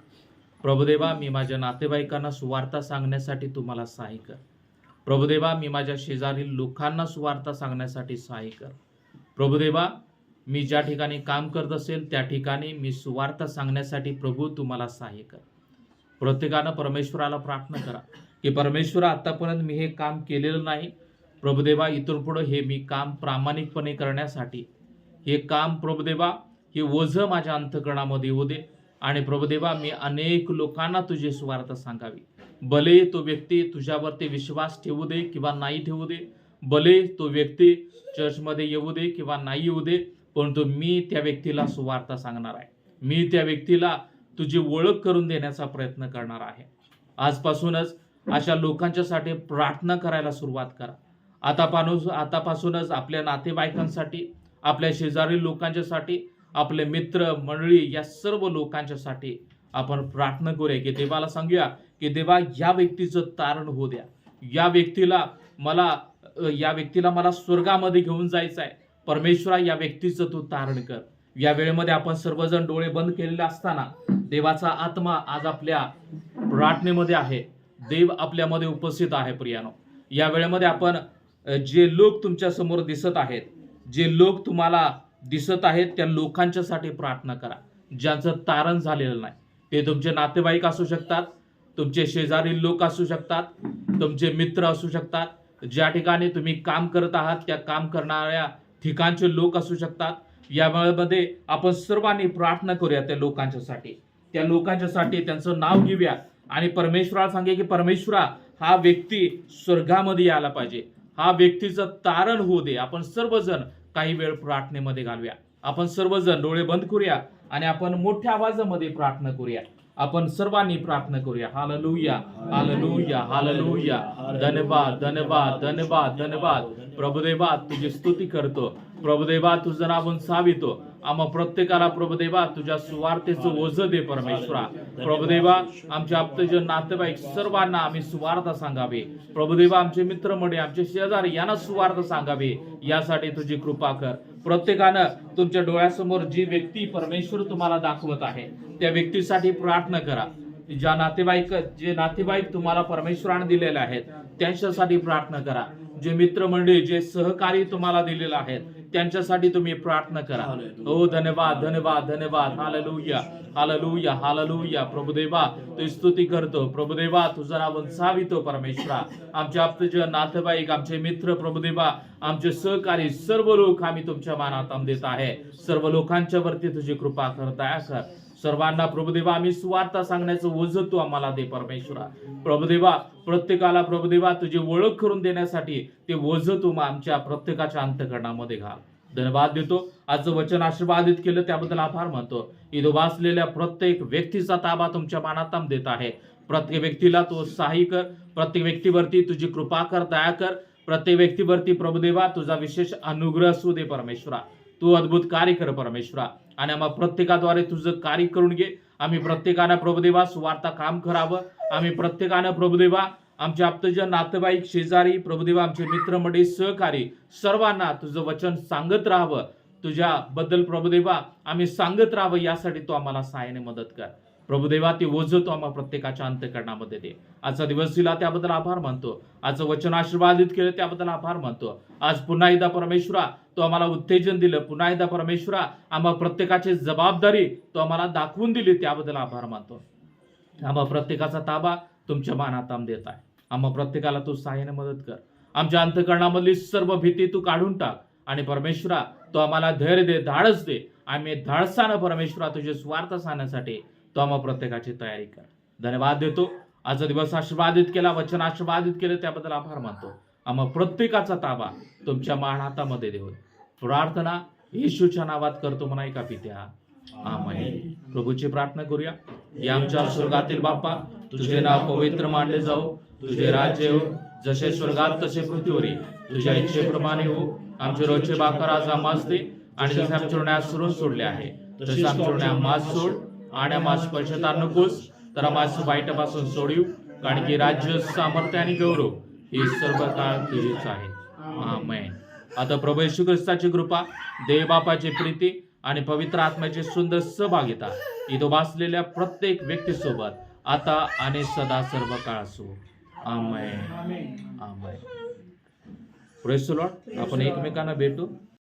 प्रभुदेवा, मी माझ्या नातेवाईकांना सुवार्ता सांगण्यासाठी तू मला सहाय्य कर. प्रभुदेवा, मी माझ्या शेजारील लोकांना सुवार्ता सांगण्यासाठी सहाय्य कर. प्रभुदेवा, मी ज्या ठिकाणी काम करत असेल त्या ठिकाणी मी सुवार्ता सांगण्यासाठी प्रभू तू मला सहाय्य कर. प्रत्येकानं परमेश्वराला प्रार्थना करा की परमेश्वरा, आतापर्यंत मी हे काम केलेलं नाही. प्रभुदेवा, इथून पुढं हे मी काम प्रामाणिकपणे करण्यासाठी हे काम प्रभुदेवा हे ओझं माझ्या अंतःकरणामध्ये येऊ दे आणि प्रभुदेवा मी अनेक लोकांना तुझी सुवार्ता सांगावी. भले तो व्यक्ती तुझ्यावरती विश्वास ठेवू दे किंवा नाही ठेवू दे, भले तो व्यक्ती चर्चमध्ये येऊ दे किंवा नाही येऊ दे, परंतु मी त्या व्यक्तीला सुवार्ता सांगणार आहे. मी त्या व्यक्तीला तुझी ओळख करून देण्याचा प्रयत्न करणार आहे. आजपासूनच अशा लोकांच्यासाठी प्रार्थना करायला सुरुवात करा. आतापासूनच आपल्या नातेवाईकांसाठी, आपल्या शेजारी लोकांच्यासाठी, आपले मित्र मंडळी या सर्व लोकांच्यासाठी आपण प्रार्थना करूया की देवाला सांगूया की देवा या व्यक्तीचं तारण होऊ द्या. या व्यक्तीला मला स्वर्गामध्ये घेऊन जायचं आहे. परमेश्वरा, या व्यक्तीचं तू तारण कर. या वेळेमध्ये आपण सर्वजण डोळे बंद केलेले असताना देवाचा आत्मा आज आपल्या प्रार्थनेमध्ये आहे. देव आपल्यामध्ये उपस्थित आहे. प्रियानो, या वेळेमध्ये आपण जे लोक तुमच्या समोर दिसत आहेत, जे लोक तुम्हाला दिसत आहेत त्या लोकांच्यासाठी प्रार्थना करा ज्यांचं तारण झालेलं नाही. ते तुमचे नातेवाईक असू शकतात, तुमचे शेजारी लोक असू शकतात, तुमचे मित्र असू शकतात, ज्या ठिकाणी तुम्ही काम करत आहात त्या काम करणाऱ्या ठिकाणचे लोक असू शकतात. या वेळेमध्ये आपण सर्वांनी प्रार्थना करूया त्या लोकांच्यासाठी त्यांचं नाव घेऊया आणि परमेश्वराला सांगूया की परमेश्वरा, हा व्यक्ती स्वर्गामध्ये यायला पाहिजे. हा व्यक्तीचं तारण होऊ दे. आपण सर्वजण काही वेळ प्रार्थनेमध्ये घालूया. आपण सर्वजण डोळे बंद करूया आणि आपण मोठ्या आवाजामध्ये प्रार्थना करूया. आपण सर्वांनी प्रार्थना करूया. Hallelujah, hallelujah, hallelujah. धन्यवाद, धन्यवाद, धन्यवाद, धन्यवाद. प्रभुदेवा, तुझी स्तुती करतो. प्रभुदेवा, तुझं नाव उंचावितो आम्हा प्रत्येकाला प्रभुदेवा तुझ्या सुवार्तेचं ओझं दे परमेश्वरा. प्रभुदेवा आमच्या आप्तजन नातेवाईक सर्वांना आम्ही सुवार्थ सांगावे. प्रभुदेवा आमचे मित्रमंडळी आमचे शेजारी यांना सुवार्थ सांगावे यासाठी तुझी कृपा कर. प्रत्येकानं तुमच्या डोळ्यासमोर जी व्यक्ती परमेश्वर तुम्हाला दाखवत आहे त्या व्यक्तीसाठी प्रार्थना करा. जे नातेवाईक तुम्हाला परमेश्वराने दिलेले आहेत त्यांच्यासाठी प्रार्थना करा. जे मित्रमंडळी जे सहकारी तुम्हाला दिलेले आहेत त्यांच्यासाठी तुम्ही प्रार्थना करा. हो धन्यवाद धन्यवाद धन्यवाद. Hallelujah hallelujah hallelujah. प्रभुदेवा तू स्तुती करतो. प्रभुदेवा तुझं नाव उंचावितो परमेश्वरा. आमचे आप्तजन नातेवाईक आमचे मित्र प्रभुदेवा आमचे सहकारी सर्व लोक आम्ही तुमच्या मानात देत आहे. सर्व लोकांच्या वरती तुझी कृपा करताय सर. सर्वांना प्रभुदेवा आम्ही सुवार्ता सांगण्याचं ओझं तू आम्हाला दे परमेश्वरा. प्रभुदेवा प्रत्येकाला प्रभुदेवा तुझी ओळख करून देण्यासाठी ते ओझं तू आमच्या प्रत्येकाच्या अंतःकरणामध्ये घाल. धन्यवाद देतो. आजचं वचन आशीर्वादित केलं त्याबद्दल आभार मानतो. इथं वाचलेल्या प्रत्येक व्यक्तीचा ताबा तुमच्या मानात देत आहे. प्रत्येक व्यक्तीला तू सहाय्य कर. प्रत्येक व्यक्तीवरती तुझी कृपा कर, दया कर. प्रत्येक व्यक्तीवरती प्रभुदेवा तुझा विशेष अनुग्रह असू दे परमेश्वरा. तू अद्भुत कार्य कर परमेश्वरा. आणि आम्हा प्रत्येकाद्वारे तुझं कार्य करून घे. आम्ही प्रत्येकानं प्रभुदेवा सुवार्ता काम करावं. आम्ही प्रत्येकानं प्रभुदेवा आमचे आप्तजन नातेवाईक शेजारी प्रभुदेवा आमचे मित्रमंडळी सहकारी सर्वांना तुझं वचन सांगत राहावं. तुझ्याबद्दल प्रभुदेवा आम्ही सांगत राहावं यासाठी तू आम्हाला सहाय्याने मदत कर. प्रभुदेवा ती ओझं तू आम्हा प्रत्येकाच्या अंतःकरणामध्ये दे. आजचा दिवस दिला त्याबद्दल आभार मानतो. आजचं वचन आशीर्वादित केलं त्याबद्दल आभार मानतो. आज पुन्हा एकदा परमेश्वरा तो आम्हाला उत्तेजन दिलं. पुन्हा एकदा परमेश्वरा आम्हा प्रत्येकाची जबाबदारी तो आम्हाला दाखवून दिली त्याबद्दल आभार मानतो. आम्हा प्रत्येकाचा ताबा तुमच्या मानात देत आहे. आम्हा प्रत्येकाला तू सहाय्याने मदत कर. आमच्या अंतःकरणामधली सर्व भीती तू काढून टाक. आणि परमेश्वरा तो आम्हाला धैर्य दे, धाडस दे. आम्ही धाडसानं परमेश्वरा तुझे स्वार्थ सांगण्यासाठी तो आम्हा प्रत्येकाची तयारी कर. धन्यवाद देतो. आजचा दिवस आशीर्वादित केला, वचन आशीर्वादित केलं त्याबद्दल आभार मानतो. आम्हा प्रत्येकाचा ताबा तुमच्या हातामध्ये देऊ. प्रार्थना येशूच्या नावात करतो म्हणा एका पित्या, आमेन. प्रभूची प्रार्थना करूया. या आमच्या स्वर्गातील बाप्पा, तुझे नाव पवित्र मानले जाओ. तुझे राज्य हो, जसे स्वर्गात तसे पृथ्वीवर. तुझ्या इच्छेप्रमाणे हो. आमचे रोजचे भाकर आज आम्हास दे. आणि जसे आमच्या ऋणात सुरून सोडले आहे तसे आमच्या ऋणे आम्हास सोड. आणि आम्हास पश्चाताप नकोस तर आम्हास वाईटापासून सोडीव. कारण की राज्य, सामर्थ्य आणि गौरव हे सर्व काळ तुझेच आहे. आमेन. आता प्रभू येशू ख्रिस्ताची कृपा, देव बापाची प्रीती आणि पवित्र आत्म्याची सुंदर सहभागिता इथं वाचलेल्या प्रत्येक व्यक्तीसोबत आता आणि सदा सर्व काळ असो. Amen. Amen. Praise the Lord. आपण एकमेकांना भेटू.